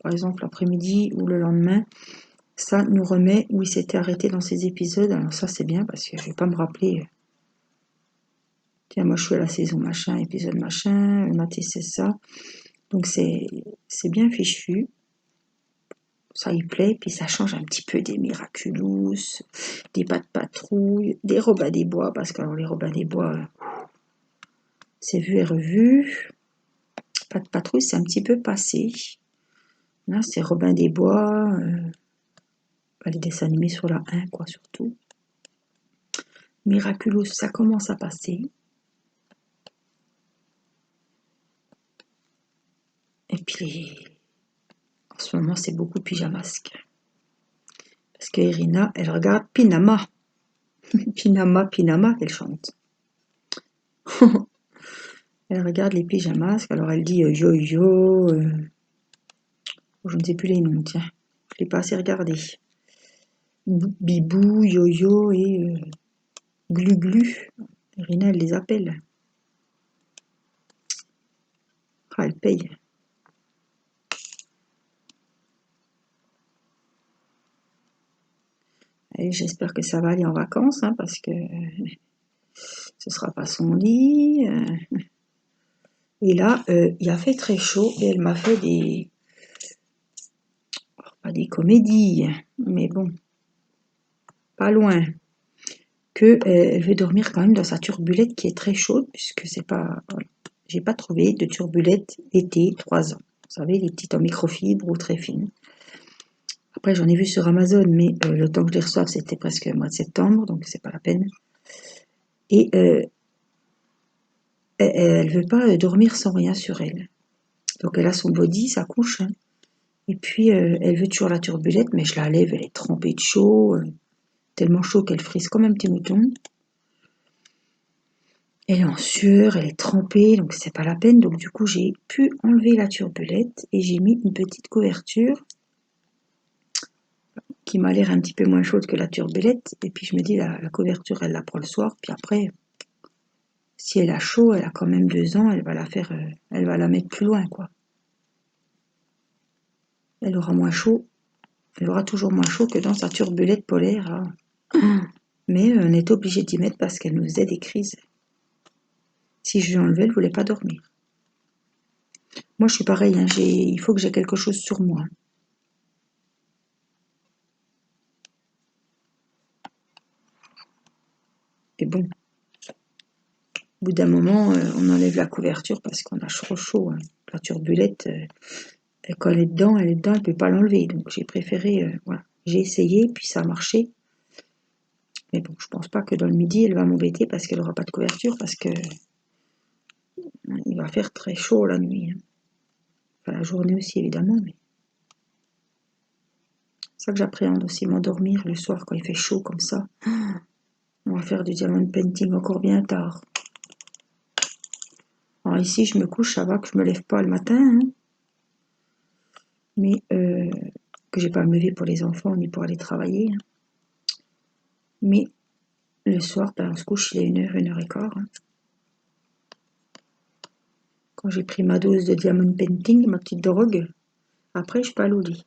par exemple, l'après-midi ou le lendemain, ça nous remet où il s'était arrêté dans ces épisodes. Alors ça, c'est bien parce que je vais pas me rappeler. Tiens, moi, je suis à la saison machin, épisode machin, maté, c'est ça. Donc, c'est bien fichu. Ça y plaît, puis ça change un petit peu des Miraculous, des Pas de Patrouille, des Robins des Bois, parce que alors, les Robins des Bois, c'est vu et revu. Pas de Patrouille, c'est un petit peu passé. Là, c'est Robin des Bois, les dessins animés sur la 1, quoi, surtout. Miraculous, ça commence à passer. Et puis, en ce moment, c'est beaucoup Pyjamasque. Parce que Irina, elle regarde Pinama. Pinama, Pinama, qu'elle chante. Elle regarde les Pyjamasques, alors elle dit yo-yo, je ne sais plus les noms, tiens. Je ne l'ai pas assez regardé. Bibou, yo-yo et glu-glu. Irina, elle les appelle. Ah, elle paye. J'espère que ça va aller en vacances, hein, parce que ce sera pas son lit. Et là, il a fait très chaud et elle m'a fait pas des comédies, mais bon, pas loin. Que elle veut dormir quand même dans sa turbulette qui est très chaude, puisque c'est pas, j'ai pas trouvé de turbulette été 3 ans. Vous savez, les petites en microfibre ou très fines. Après, j'en ai vu sur Amazon, mais le temps que je les reçoive, c'était presque le mois de septembre, donc c'est pas la peine. Et elle veut pas dormir sans rien sur elle. Donc elle a son body, sa couche, hein. Et puis elle veut toujours la turbulette, mais je la lève, elle est trempée de chaud, tellement chaud qu'elle frise comme un petit mouton. Elle est en sueur, elle est trempée, donc c'est pas la peine. Donc du coup, j'ai pu enlever la turbulette et j'ai mis une petite couverture qui m'a l'air un petit peu moins chaude que la turbulette. Et puis je me dis, la couverture, elle la prend le soir. Puis après, si elle a chaud, elle a quand même 2 ans, elle va la faire, elle va la mettre plus loin, quoi. Elle aura moins chaud, elle aura toujours moins chaud que dans sa turbulette polaire, là. Mais on est obligé d'y mettre parce qu'elle nous faisait des crises. Si je lui enlevais, elle voulait pas dormir. Moi, je suis pareil, hein, il faut que j'ai quelque chose sur moi. Et bon, au bout d'un moment, on enlève la couverture parce qu'on a trop chaud, hein. La turbulette, quand elle est dedans, elle ne peut pas l'enlever. Donc j'ai préféré, voilà. J'ai essayé, puis ça a marché. Mais bon, je pense pas que dans le midi, elle va m'embêter parce qu'elle n'aura pas de couverture, parce que il va faire très chaud la nuit, hein. Enfin, la journée aussi, évidemment, mais c'est ça que j'appréhende aussi, m'endormir le soir quand il fait chaud comme ça. On va faire du diamond painting encore bien tard. Alors ici, je me couche, ça va que je me lève pas le matin, hein, mais que j'ai pas à me lever pour les enfants ni pour aller travailler, hein. Mais le soir, ben, on se couche, il est 1h, 1h15. Hein. Quand j'ai pris ma dose de diamond painting, ma petite drogue, après je peux aller au lit.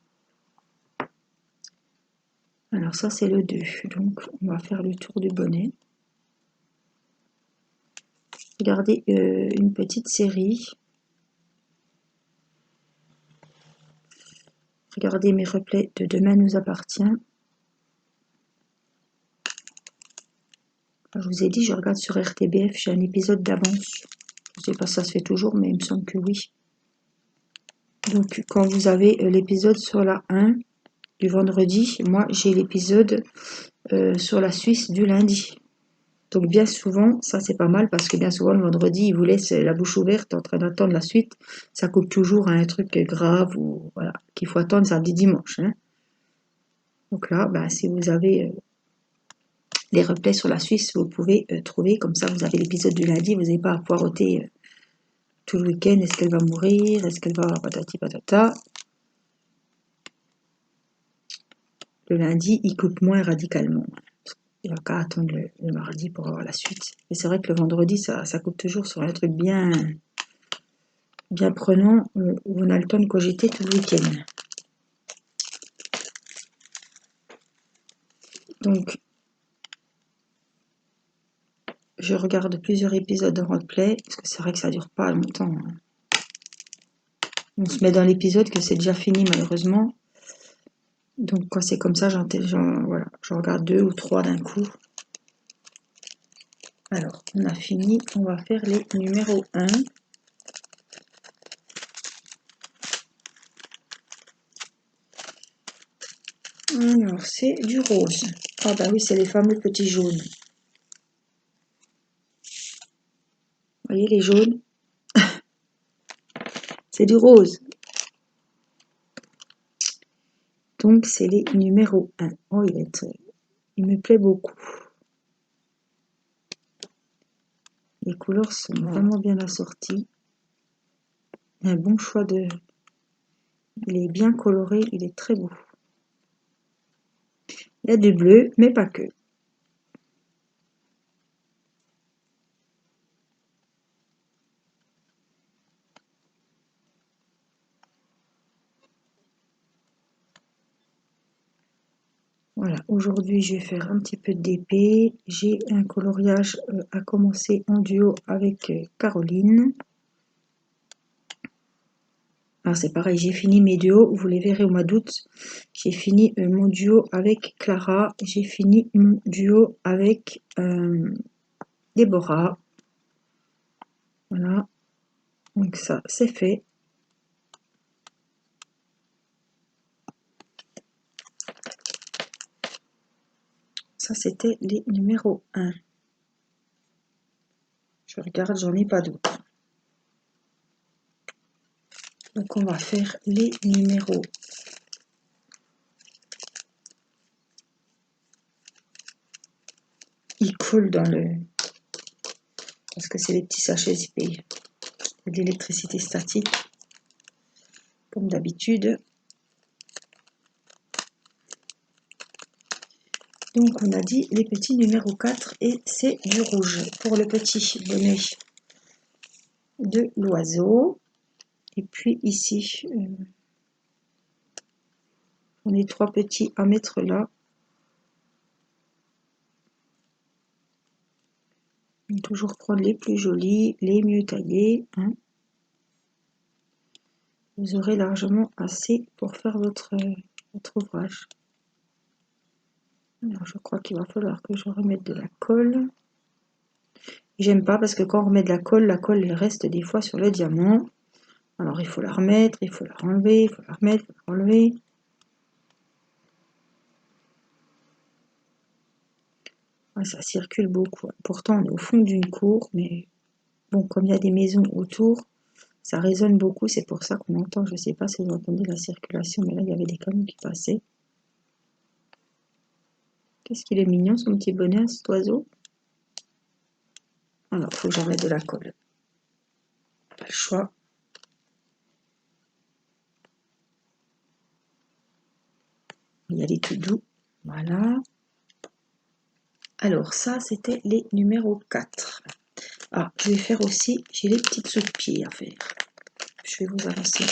Alors ça c'est le 2, donc on va faire le tour du bonnet. Regardez une petite série. Regardez mes replays de Demain nous appartient. Je vous ai dit, je regarde sur RTBF, j'ai un épisode d'avance. Je sais pas si ça se fait toujours, mais il me semble que oui. Donc quand vous avez l'épisode sur la 1 du vendredi, moi j'ai l'épisode sur la Suisse du lundi. Donc bien souvent, ça c'est pas mal parce que bien souvent le vendredi, ils vous laissent la bouche ouverte en train d'attendre la suite. Ça coupe toujours à un truc grave ou voilà qu'il faut attendre samedi dimanche, hein. Donc là, bah, si vous avez les replays sur la Suisse, vous pouvez trouver comme ça. Vous avez l'épisode du lundi, vous n'avez pas à poireauter tout le week-end. Est-ce qu'elle va mourir? Est-ce qu'elle va patati patata? Le lundi, il coupe moins radicalement. Il n'y a qu'à attendre le mardi pour avoir la suite. Et c'est vrai que le vendredi, ça coupe toujours sur un truc bien bien prenant où on a le temps de cogiter tout le week-end. Donc, je regarde plusieurs épisodes de roleplay, parce que c'est vrai que ça dure pas longtemps. On se met dans l'épisode que c'est déjà fini malheureusement. Donc quand c'est comme ça, voilà, je regarde 2 ou 3 d'un coup. Alors, on a fini, on va faire les numéros 1. Alors, c'est du rose. Ah bah oui, c'est les fameux petits jaunes. Vous voyez les jaunes? C'est du rose. Donc, c'est les numéros 1. Oh, il me plaît beaucoup. Les couleurs sont vraiment bien assorties. Un bon choix de... Il est bien coloré, il est très beau. Il y a du bleu, mais pas que. Voilà, aujourd'hui je vais faire un petit peu d'épée. J'ai un coloriage à commencer en duo avec Caroline. Alors c'est pareil, j'ai fini mes duos, vous les verrez au mois d'août. J'ai fini mon duo avec Clara, j'ai fini mon duo avec Déborah. Voilà, donc ça c'est fait. Ça c'était les numéros 1. Je regarde, j'en ai pas d'autres. Donc on va faire les numéros. Ils coulent dans le... Parce que c'est les petits sachets épais. De l'électricité statique, comme d'habitude. Donc on a dit les petits numéros 4 et c'est du rouge pour le petit bonnet de l'oiseau. Et puis ici, on est 3 petits à mettre là. On va toujours prendre les plus jolis, les mieux taillés. Hein. Vous aurez largement assez pour faire votre ouvrage. Alors je crois qu'il va falloir que je remette de la colle. J'aime pas parce que quand on remet de la colle elle reste des fois sur le diamant. Alors il faut la remettre, il faut la renlever, il faut la remettre, il faut la renlever. Ouais, ça circule beaucoup. Pourtant on est au fond d'une cour, mais bon, comme il y a des maisons autour, ça résonne beaucoup, c'est pour ça qu'on entend, je ne sais pas si vous entendez la circulation, mais là il y avait des camions qui passaient. Qu'est-ce qu'il est mignon son petit bonnet, cet oiseau. Alors, il faut que j'en mette de la colle. Pas le choix. Il y a les tout doux. Voilà. Alors, ça, c'était les numéros 4. Ah, je vais faire aussi, j'ai les petites sous-pieds à faire. Je vais vous avancer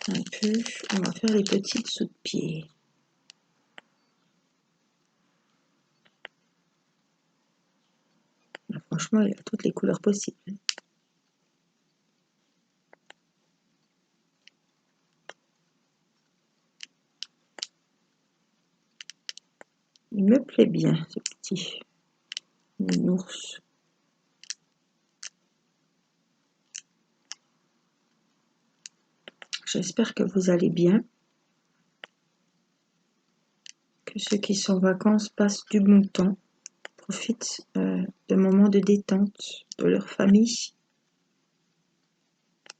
un peu. On va faire les petites sous-pieds. Franchement, il y a toutes les couleurs possibles. Il me plaît bien, ce petit ours. J'espère que vous allez bien. Que ceux qui sont en vacances passent du bon temps. Profitent de moments de détente de leur famille.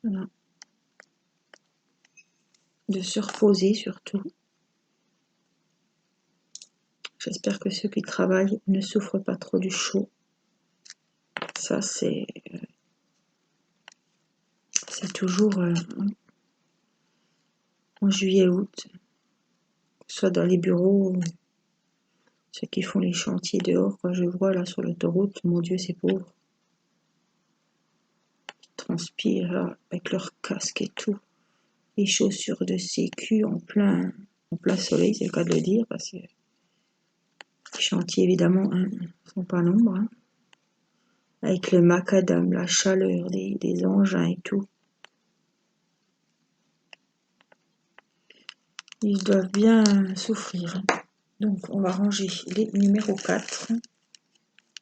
Voilà. De se reposer surtout. J'espère que ceux qui travaillent ne souffrent pas trop du chaud. Ça, c'est toujours en juillet-août, que ce soit dans les bureaux, ceux qui font les chantiers dehors. Quand je vois là sur l'autoroute, mon Dieu, c'est pauvre. transpirent là, avec leur casque et tout. Les chaussures de sécu en plein soleil, c'est le cas de le dire, parce que les chantiers évidemment hein, sont pas nombres. Hein. Avec le macadam, la chaleur des engins et tout. Ils doivent bien souffrir. Hein. Donc on va ranger les numéros 4.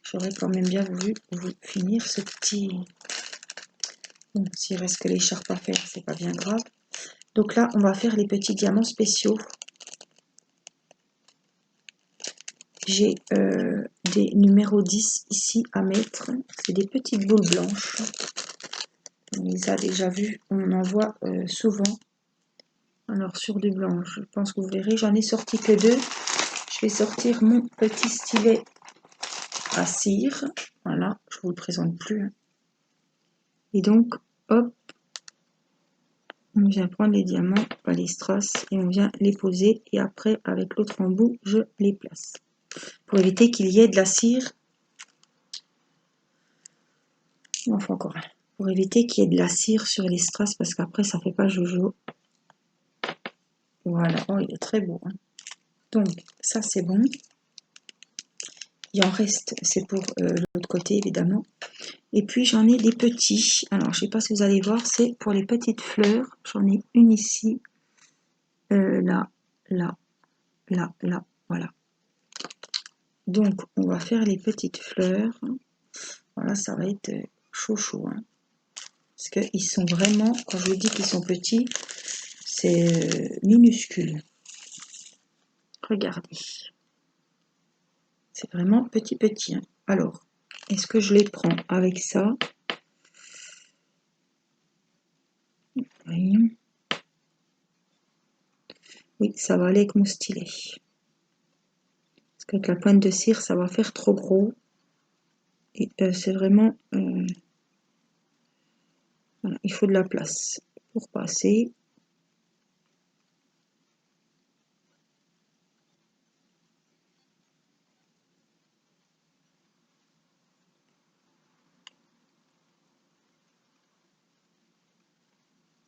J'aurais quand même bien voulu vous finir ce petit... Bon, s'il reste que l'écharpe à faire, c'est pas bien grave. Donc là, on va faire les petits diamants spéciaux. J'ai des numéros 10 ici à mettre. C'est des petites boules blanches. On les a déjà vues. On en voit souvent. Alors sur du blanc, je pense que vous verrez. J'en ai sorti que 2. Je vais sortir mon petit stylet à cire. Voilà, je vous le présente plus. Et donc, hop, on vient prendre les diamants, pas les strass, et on vient les poser. Et après, avec l'autre embout, je les place. Pour éviter qu'il y ait de la cire. Enfin, encore un. Pour éviter qu'il y ait de la cire sur les strass, parce qu'après, ça fait pas jojo. Voilà, oh, il est très beau. Hein. Donc, ça, c'est bon. Il en reste, c'est pour l'autre côté, évidemment. Et puis, j'en ai des petits. Alors, je sais pas si vous allez voir, c'est pour les petites fleurs. J'en ai une ici. Là, là, là, là, voilà. Donc, on va faire les petites fleurs. Voilà, ça va être chaud, chaud. Hein. Parce qu'ils sont vraiment, quand je vous dis qu'ils sont petits, c'est minuscule. Regardez. C'est vraiment petit, petit. Hein. Alors, est-ce que je les prends avec ça? Oui. Oui, ça va aller avec mon stylet. Parce qu'avec la pointe de cire, ça va faire trop gros. Et c'est vraiment... voilà, il faut de la place pour passer.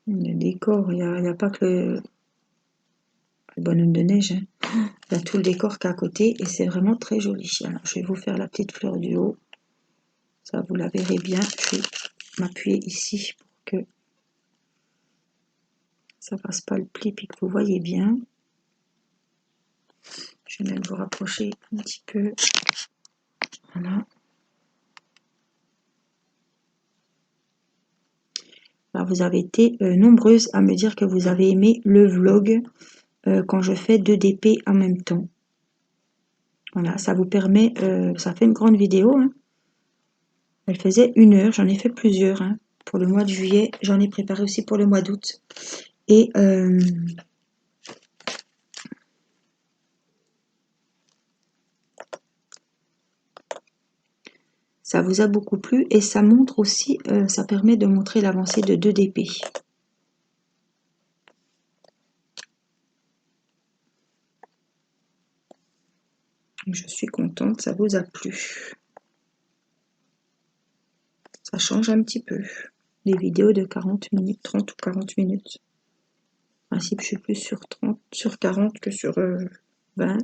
Le décor, il n'y a pas que le bonhomme de neige. Hein. Il y a tout le décor qui est à côté et c'est vraiment très joli. Alors, je vais vous faire la petite fleur du haut. Ça, vous la verrez bien. Je vais m'appuyer ici pour que ça fasse pas le pli puis que vous voyez bien. Je vais même vous rapprocher un petit peu. Voilà. Alors, vous avez été nombreuses à me dire que vous avez aimé le vlog quand je fais 2 DP en même temps. Voilà, ça vous permet, ça fait une grande vidéo. Hein. Elle faisait 1 heure, j'en ai fait plusieurs. Hein. Pour le mois de juillet, j'en ai préparé aussi pour le mois d'août. Et ça vous a beaucoup plu et ça montre aussi, ça permet de montrer l'avancée de 2 DP. Je suis contente, ça vous a plu. Ça change un petit peu. Les vidéos de 40 minutes, 30 ou 40 minutes. En principe, je suis plus sur 30, sur 40 que sur 20.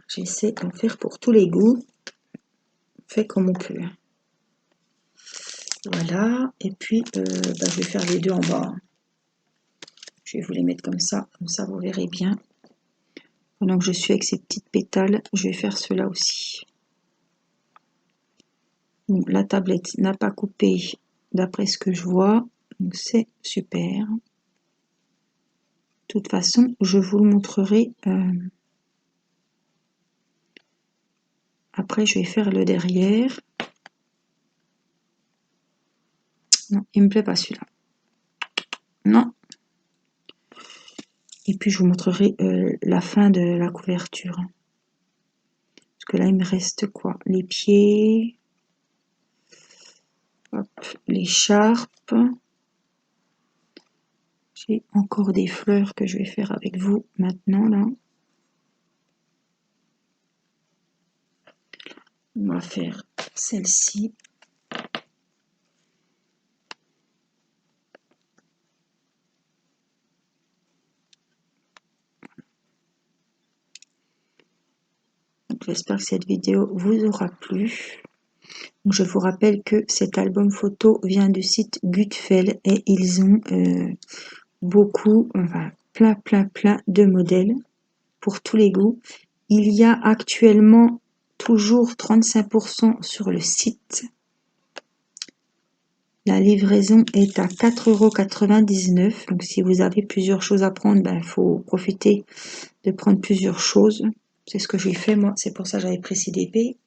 J'essaie d'en faire pour tous les goûts. Fait comme on peut. Voilà. Et puis, je vais faire les 2 en bas. Je vais vous les mettre comme ça vous verrez bien. Pendant que je suis avec ces petites pétales, je vais faire cela aussi. Bon, la tablette n'a pas coupé d'après ce que je vois, donc c'est super. De toute façon, je vous le montrerai. Après, je vais faire le derrière. Non, il me plaît pas celui-là. Non. Et puis, je vous montrerai la fin de la couverture. Parce que là, il me reste quoi? Les pieds. Hop, l'écharpe. J'ai encore des fleurs que je vais faire avec vous maintenant, là. On va faire celle-ci. J'espère que cette vidéo vous aura plu. Je vous rappelle que cet album photo vient du site Gutfeld et ils ont beaucoup, enfin plein de modèles pour tous les goûts. Il y a actuellement toujours 35% sur le site. La livraison est à 4,99 €. Donc si vous avez plusieurs choses à prendre, il faut profiter de prendre plusieurs choses. C'est ce que j'ai fait moi, c'est pour ça que j'avais pris CDP.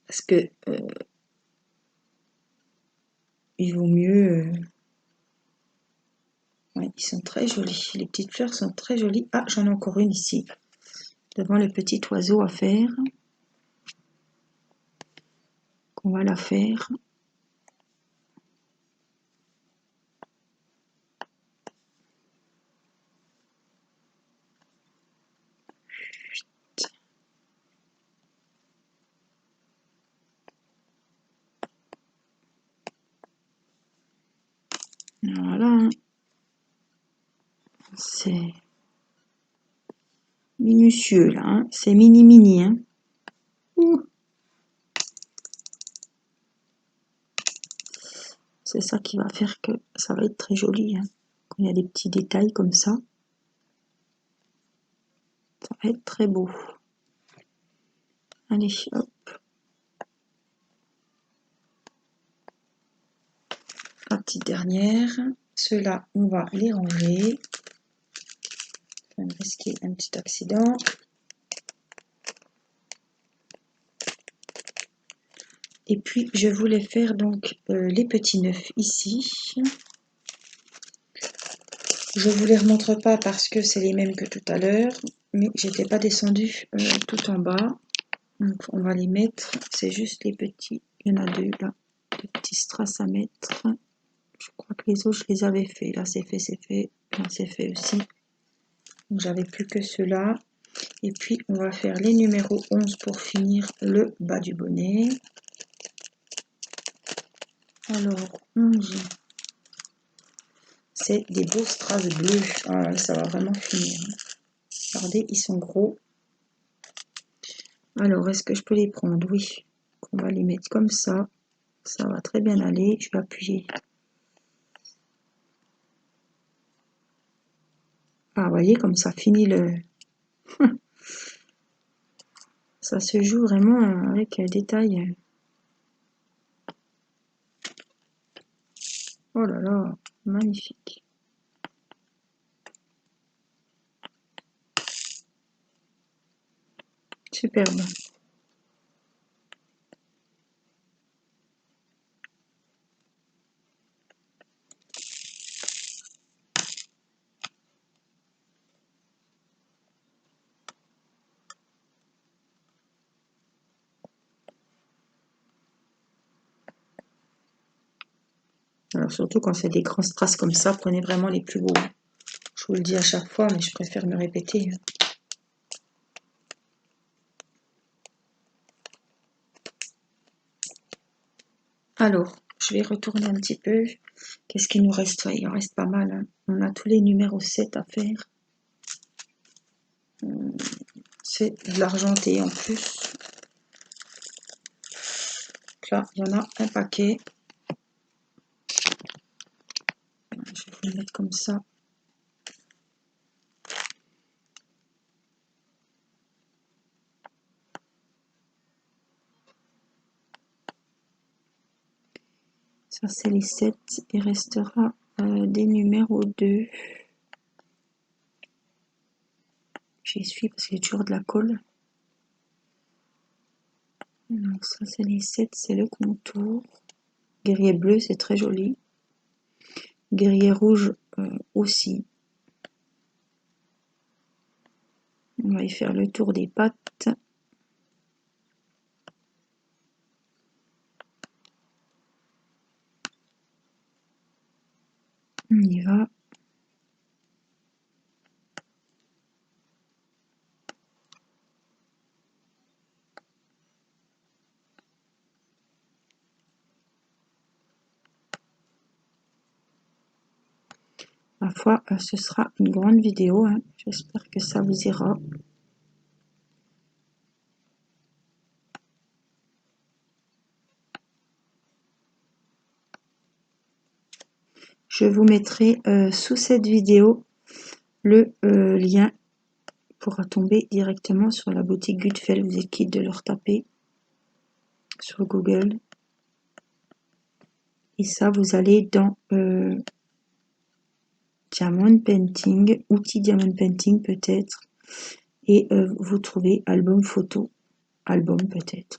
Parce que il vaut mieux... ouais, ils sont très jolis. Les petites fleurs sont très jolies. Ah, j'en ai encore une ici. Devant le petit oiseau à faire. On va la faire. Voilà. C'est minutieux là. Hein. C'est mini. Hein. C'est ça qui va faire que ça va être très joli. Hein. Quand il y a des petits détails comme ça. Ça va être très beau. Allez, hop. La petite dernière. Ceux-là, on va les ranger. Je vais me risquer un petit accident. Et puis, je voulais faire donc les petits neufs ici. Je ne vous les remontre pas parce que c'est les mêmes que tout à l'heure. Mais j'étais pas descendue tout en bas. Donc, on va les mettre. C'est juste les petits. Il y en a deux là. Deux petits strass à mettre. Je crois que les autres, je les avais fait. Là, c'est fait, c'est fait. Là, c'est fait aussi. Donc, j'avais plus que ceux-là. Et puis, on va faire les numéros 11 pour finir le bas du bonnet. Alors, 11. C'est des beaux strass bleus. Ah, ça va vraiment finir. Regardez, ils sont gros. Alors, est-ce que je peux les prendre? Oui. On va les mettre comme ça. Ça va très bien aller. Je vais appuyer. Ah, vous voyez, comme ça finit le... ça se joue vraiment avec un détail. Oh là là, magnifique. Superbe. Alors surtout quand c'est des grands strass comme ça, prenez vraiment les plus beaux. Je vous le dis à chaque fois, mais je préfère me répéter. Alors, je vais retourner un petit peu. Qu'est-ce qu'il nous reste? Il en reste pas mal. Hein. On a tous les numéros 7 à faire. C'est de l'argenté en plus. Donc là, il y en a un paquet. Je vais vous le mettre comme ça. Ça, c'est les 7. Il restera des numéros 2. J'essuie parce qu'il y a toujours de la colle. Donc ça, c'est les 7, c'est le contour. Guerrier bleu, c'est très joli. Guerrier rouge aussi. On va y faire le tour des pattes. On y va. ma foi, ce sera une grande vidéo, hein. J'espère que ça vous ira. Je vous mettrai sous cette vidéo le lien pour tomber directement sur la boutique Gutfeld. Vous êtes quitte de le retaper sur Google. Et ça, vous allez dans Diamond Painting, outils Diamond Painting peut-être. Et vous trouvez album photo. Album peut-être.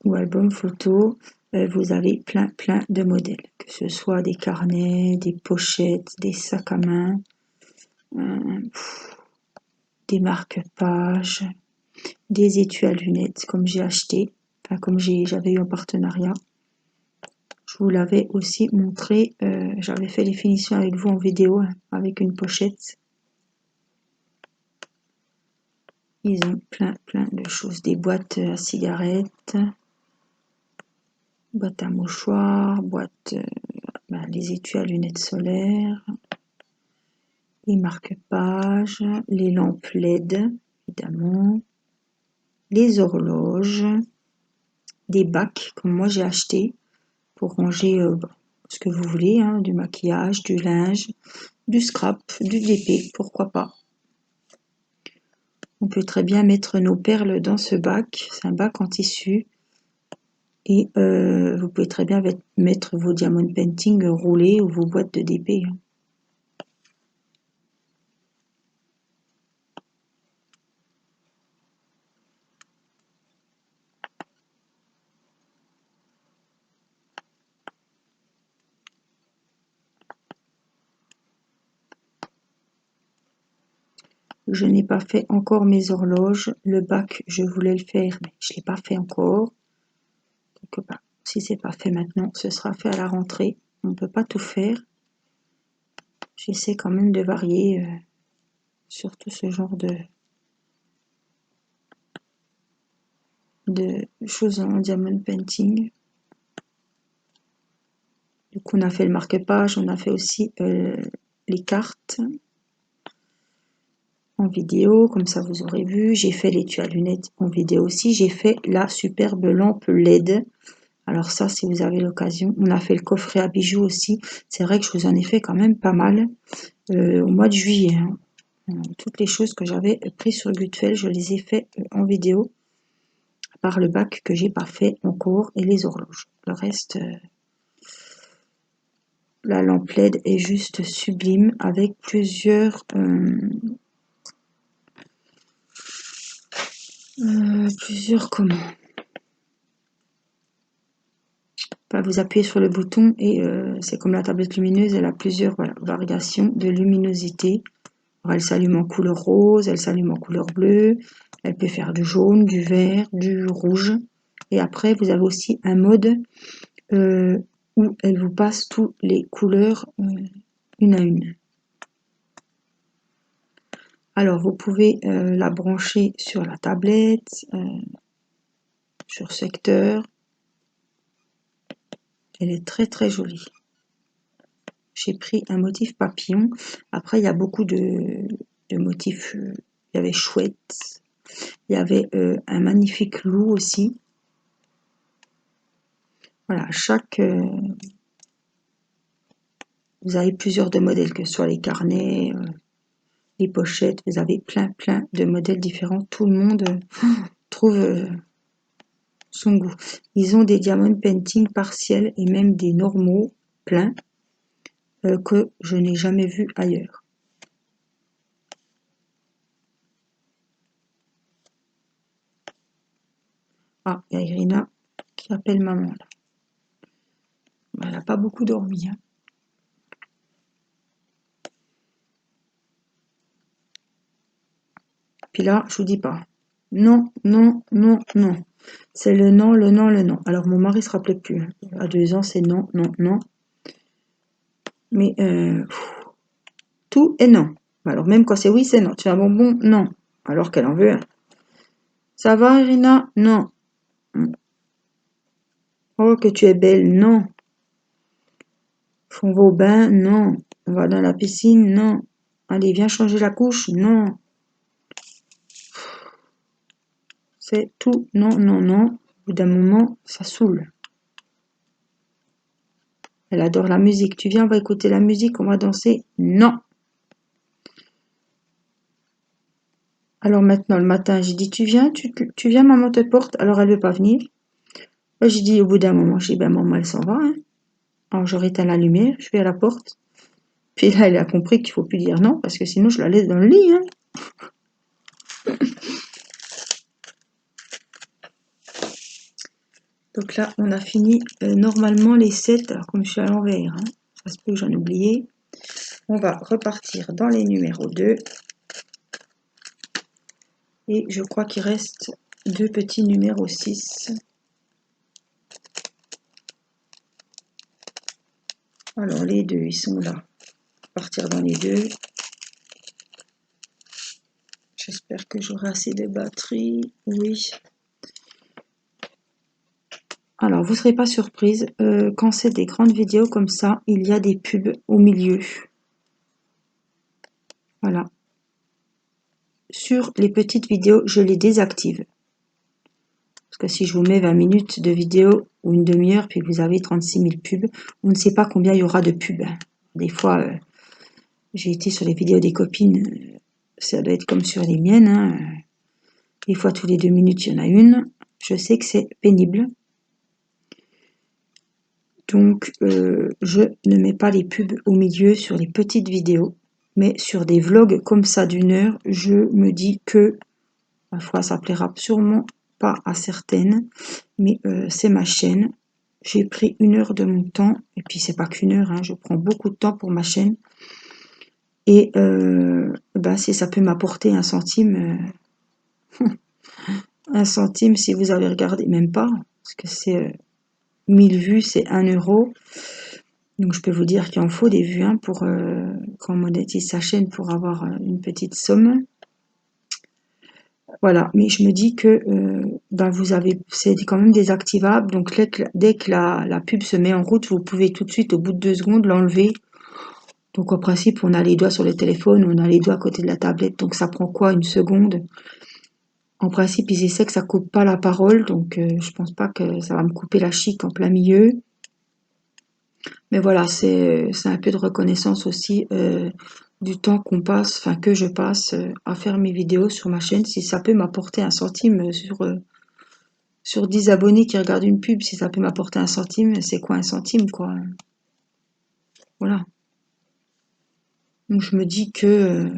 Ou album photo. Vous avez plein de modèles. Que ce soit des carnets, des pochettes, des sacs à main. Des marque-pages, des étuis à lunettes comme j'ai acheté, enfin comme j'avais eu en partenariat. Je vous l'avais aussi montré, j'avais fait les finitions avec vous en vidéo avec une pochette. Ils ont plein de choses, des boîtes à cigarettes, boîtes à mouchoirs, boîtes, les étuis à lunettes solaires, les marque-pages, les lampes LED évidemment, les horloges, des bacs comme moi j'ai acheté pour ranger ce que vous voulez, hein, du maquillage, du linge, du scrap, du DP, pourquoi pas. On peut très bien mettre nos perles dans ce bac, c'est un bac en tissu. Et vous pouvez très bien mettre vos diamond painting roulés ou vos boîtes de DP. Je n'ai pas fait encore mes horloges. Le bac, je voulais le faire, mais je ne l'ai pas fait encore. Donc, si c'est pas fait maintenant, ce sera fait à la rentrée. On ne peut pas tout faire. J'essaie quand même de varier surtout ce genre de choses en diamond painting. Du coup, on a fait le marque-page, on a fait aussi les cartes en vidéo, comme ça vous aurez vu. J'ai fait l'étui à lunettes en vidéo aussi. J'ai fait la superbe lampe LED. Alors ça, si vous avez l'occasion, on a fait le coffret à bijoux aussi. C'est vrai que je vous en ai fait quand même pas mal au mois de juillet. Hein. Toutes les choses que j'avais prises sur Gutfeld, je les ai fait en vidéo. À part le bac que j'ai pas fait encore et les horloges. Le reste, la lampe LED est juste sublime avec plusieurs comment. Vous appuyez sur le bouton et c'est comme la tablette lumineuse, elle a plusieurs variations de luminosité. Alors, elle s'allume en couleur rose, elle s'allume en couleur bleue, elle peut faire du jaune, du vert, du rouge. Et après, vous avez aussi un mode où elle vous passe toutes les couleurs une à une. Alors, vous pouvez la brancher sur la tablette, sur secteur. Elle est très jolie. J'ai pris un motif papillon. Après, il y a beaucoup de motifs. Il y avait chouette. Il y avait un magnifique loup aussi. Voilà, vous avez plusieurs de modèles, que ce soit les carnets, les pochettes. Vous avez plein de modèles différents. Tout le monde trouve son goût. Ils ont des diamond painting partiels et même des normaux pleins que je n'ai jamais vu ailleurs. Ah, il y a Irina qui appelle maman là. Elle n'a pas beaucoup dormi. Hein. Puis là, je vous dis pas. Non. C'est le non. Alors mon mari se rappelait plus. À 2 ans, c'est non. Mais tout est non. Alors même quand c'est oui, c'est non. Tu as un bonbon? Non. Alors qu'elle en veut un. Ça va, Irina? Non. Oh, que tu es belle? Non. On va au bain, non. On va dans la piscine, non. Allez, viens changer la couche, non. C'est tout, non, non, non. Au bout d'un moment, ça saoule. Elle adore la musique. Tu viens, on va écouter la musique, on va danser. Non. Alors maintenant, le matin, j'ai dit, tu viens, tu viens, maman te porte. Alors elle veut pas venir. J'ai dit, au bout d'un moment, j'ai dit, ben maman, elle s'en va. Hein. Alors j'aurais éteint la lumière, je vais à la porte. Puis là, elle a compris qu'il faut plus dire non, parce que sinon, je la laisse dans le lit. Hein. Donc là, on a fini normalement les 7. Alors comme je suis à l'envers, hein, ça se peut que j'en ai oublié. On va repartir dans les numéros 2. Et je crois qu'il reste 2 petits numéros 6. Alors les 2, ils sont là. Partir dans les 2. J'espère que j'aurai assez de batterie. Oui. Alors, vous ne serez pas surprise, quand c'est des grandes vidéos comme ça, il y a des pubs au milieu. Voilà. Sur les petites vidéos, je les désactive. Parce que si je vous mets 20 minutes de vidéo ou une demi-heure, puis que vous avez 36 000 pubs, on ne sait pas combien il y aura de pubs. Des fois, j'ai été sur les vidéos des copines, ça doit être comme sur les miennes. Hein. Des fois, tous les 2 minutes, il y en a une. Je sais que c'est pénible. Donc, je ne mets pas les pubs au milieu sur les petites vidéos. Mais sur des vlogs comme ça d'une heure, je me dis que, ma foi, ça plaira sûrement pas à certaines. Mais c'est ma chaîne. J'ai pris 1 heure de mon temps. Et puis, c'est pas qu'une heure, hein, je prends beaucoup de temps pour ma chaîne. Et ben, si ça peut m'apporter 1 centime, 1 centime si vous avez regardé, même pas, parce que c'est 1000 vues, c'est 1 euro. Donc je peux vous dire qu'il en faut des vues hein, pour qu'on monétise sa chaîne pour avoir une petite somme. Voilà, mais je me dis que ben vous avez, c'est quand même désactivable. Donc dès que la pub se met en route, vous pouvez tout de suite, au bout de 2 secondes, l'enlever. Donc au principe, on a les doigts sur le téléphone, on a les doigts à côté de la tablette. Donc ça prend quoi, 1 seconde? En principe, ils essaient que ça coupe pas la parole, donc je pense pas que ça va me couper la chic en plein milieu. Mais voilà, c'est un peu de reconnaissance aussi du temps qu'on passe, enfin que je passe à faire mes vidéos sur ma chaîne. Si ça peut m'apporter 1 centime sur 10 abonnés qui regardent une pub, si ça peut m'apporter 1 centime, c'est quoi 1 centime quoi? Voilà. Donc je me dis que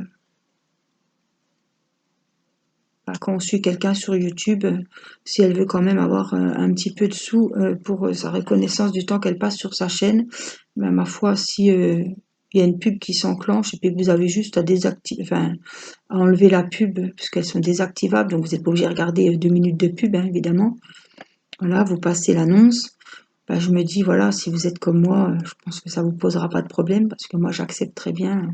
quand on suit quelqu'un sur YouTube, si elle veut quand même avoir un petit peu de sous pour sa reconnaissance du temps qu'elle passe sur sa chaîne, ben, ma foi, si il y a une pub qui s'enclenche et puis vous avez juste à désactiver, enfin, à enlever la pub puisqu'elles sont désactivables, donc vous n'êtes pas obligé de regarder 2 minutes de pub, hein, évidemment. Voilà, vous passez l'annonce. Ben, je me dis, voilà, si vous êtes comme moi, je pense que ça vous posera pas de problème parce que moi, j'accepte très bien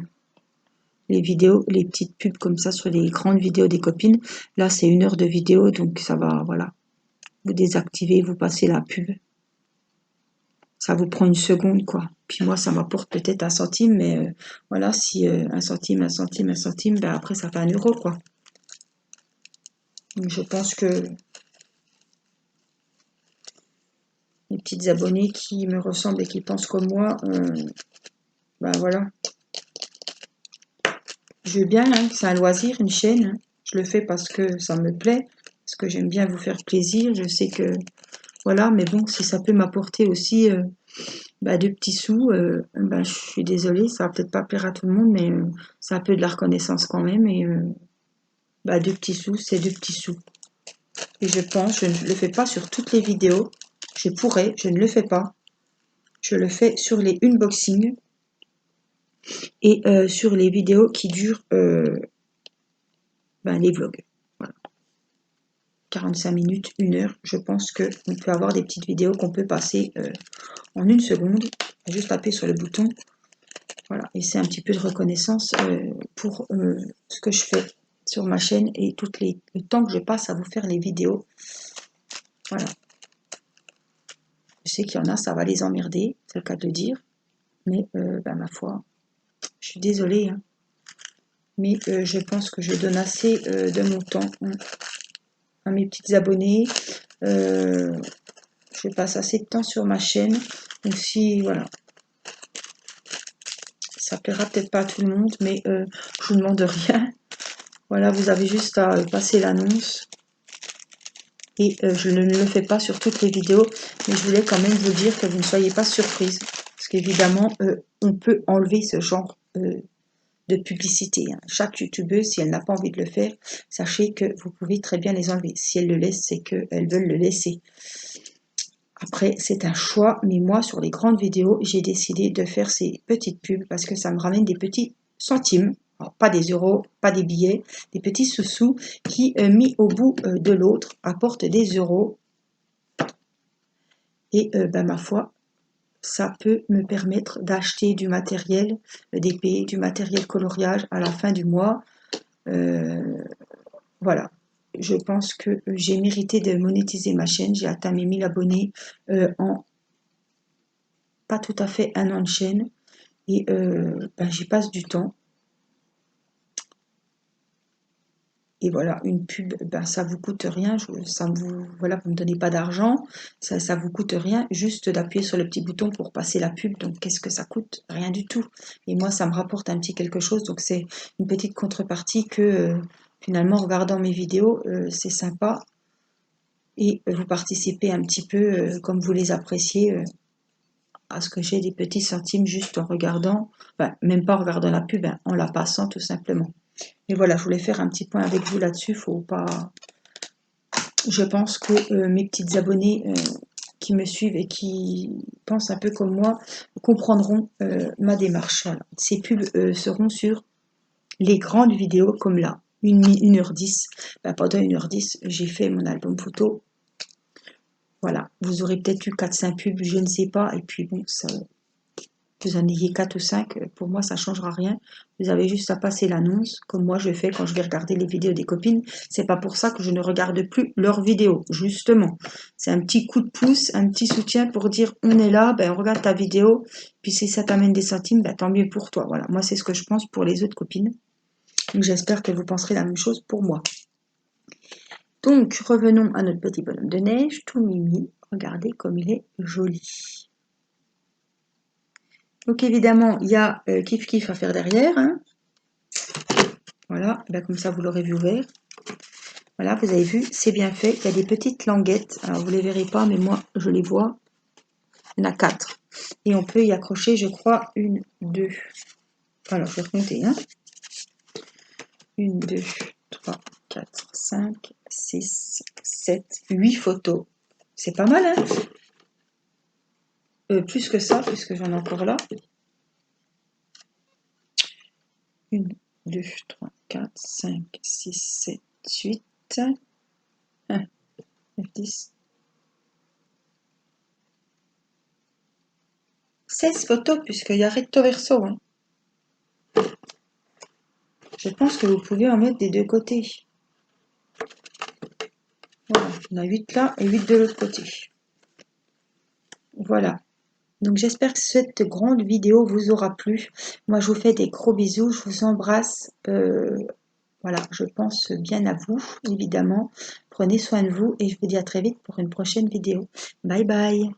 les vidéos, les petites pubs comme ça sur les grandes vidéos des copines. Là, c'est 1 heure de vidéo, donc ça va, voilà. Vous désactivez, vous passez la pub. Ça vous prend 1 seconde, quoi. Puis moi, ça m'apporte peut-être 1 centime, mais voilà, si 1 centime, 1 centime, 1 centime, ben après, ça fait 1 euro, quoi. Donc je pense que les petites abonnées qui me ressemblent et qui pensent comme moi, ben voilà. Je veux bien, hein, c'est un loisir, une chaîne. Hein. Je le fais parce que ça me plaît, parce que j'aime bien vous faire plaisir. Je sais que, voilà, mais bon, si ça peut m'apporter aussi bah, 2 petits sous, bah, je suis désolée, ça va peut-être pas plaire à tout le monde, mais c'est un peu de la reconnaissance quand même. Et bah, 2 petits sous, c'est 2 petits sous. Et je pense, je ne le fais pas sur toutes les vidéos. Je pourrais, je ne le fais pas. Je le fais sur les unboxings et sur les vidéos qui durent ben, les vlogs. Voilà. 45 minutes, 1 heure, je pense qu'on peut avoir des petites vidéos qu'on peut passer en 1 seconde. Juste taper sur le bouton. Voilà, et c'est un petit peu de reconnaissance pour ce que je fais sur ma chaîne et le temps que je passe à vous faire les vidéos. Voilà. Je sais qu'il y en a, ça va les emmerder, c'est le cas de le dire. Mais ma foi, je suis désolée, hein, mais je pense que je donne assez de mon temps à mes petites abonnées. Je passe assez de temps sur ma chaîne. Donc si, voilà, ça plaira peut-être pas à tout le monde, mais je vous demande rien. Voilà, vous avez juste à passer l'annonce. Et je ne le fais pas sur toutes les vidéos, mais je voulais quand même vous dire que vous ne soyez pas surprise. Parce qu'évidemment, on peut enlever ce genre de publicité, hein. Chaque youtubeuse, si elle n'a pas envie de le faire, sachez que vous pouvez très bien les enlever. Si elles le laissent, c'est qu'elles veulent le laisser. Après, c'est un choix, mais moi, sur les grandes vidéos, j'ai décidé de faire ces petites pubs parce que ça me ramène des petits centimes. Alors, pas des euros, pas des billets, des petits sous-sous qui, mis au bout de l'autre, apportent des euros. Et ma foi, ça peut me permettre d'acheter du matériel d'épée, du matériel coloriage à la fin du mois. Voilà. Je pense que j'ai mérité de monétiser ma chaîne. J'ai atteint mes 1000 abonnés en pas tout à fait un an de chaîne. Et j'y passe du temps. Et voilà, une pub, ça vous coûte rien. Voilà, vous ne me donnez pas d'argent. Ça vous coûte rien. Juste d'appuyer sur le petit bouton pour passer la pub. Donc, qu'est-ce que ça coûte? Rien du tout. Et moi, ça me rapporte un petit quelque chose. Donc, c'est une petite contrepartie que finalement, en regardant mes vidéos, c'est sympa. Et vous participez un petit peu, comme vous les appréciez, à ce que j'ai des petits centimes juste en regardant, même pas en regardant la pub, hein, en la passant tout simplement. Et voilà, je voulais faire un petit point avec vous là-dessus. Faut pas. Je pense que mes petites abonnées qui me suivent et qui pensent un peu comme moi comprendront ma démarche. Voilà. Ces pubs seront sur les grandes vidéos comme là, 1h10. Pendant 1h10, j'ai fait mon album photo. Voilà, vous aurez peut-être eu 4-5 pubs, je ne sais pas. Et puis bon, ça, vous en ayez 4 ou 5, pour moi ça ne changera rien. Vous avez juste à passer l'annonce, comme moi je fais quand je vais regarder les vidéos des copines. C'est pas pour ça que je ne regarde plus leurs vidéos, justement. C'est un petit coup de pouce, un petit soutien pour dire on est là, on regarde ta vidéo, puis si ça t'amène des centimes, tant mieux pour toi. Voilà, moi c'est ce que je pense pour les autres copines. Donc j'espère que vous penserez la même chose pour moi. Donc revenons à notre petit bonhomme de neige, tout mimi. Regardez comme il est joli. Donc évidemment, il y a kiff kiff à faire derrière, hein. Voilà, comme ça vous l'aurez vu ouvert. Voilà, vous avez vu, c'est bien fait. Il y a des petites languettes. Alors vous ne les verrez pas, mais moi je les vois. Il y en a 4. Et on peut y accrocher, je crois, 1, 2. Alors je vais compter, hein. 1, 2, 3, 4, 5, 6, 7, 8 photos. C'est pas mal, hein. Plus que ça, puisque j'en ai encore là. 1, 2, 3, 4, 5, 6, 7, 8. 1, 9, 10. 16 photos, puisqu'il y a recto verso, hein. Je pense que vous pouvez en mettre des deux côtés. Voilà, on a 8 là et 8 de l'autre côté. Voilà. Donc j'espère que cette grande vidéo vous aura plu. Moi je vous fais des gros bisous, je vous embrasse. Voilà, je pense bien à vous, évidemment. Prenez soin de vous et je vous dis à très vite pour une prochaine vidéo. Bye bye.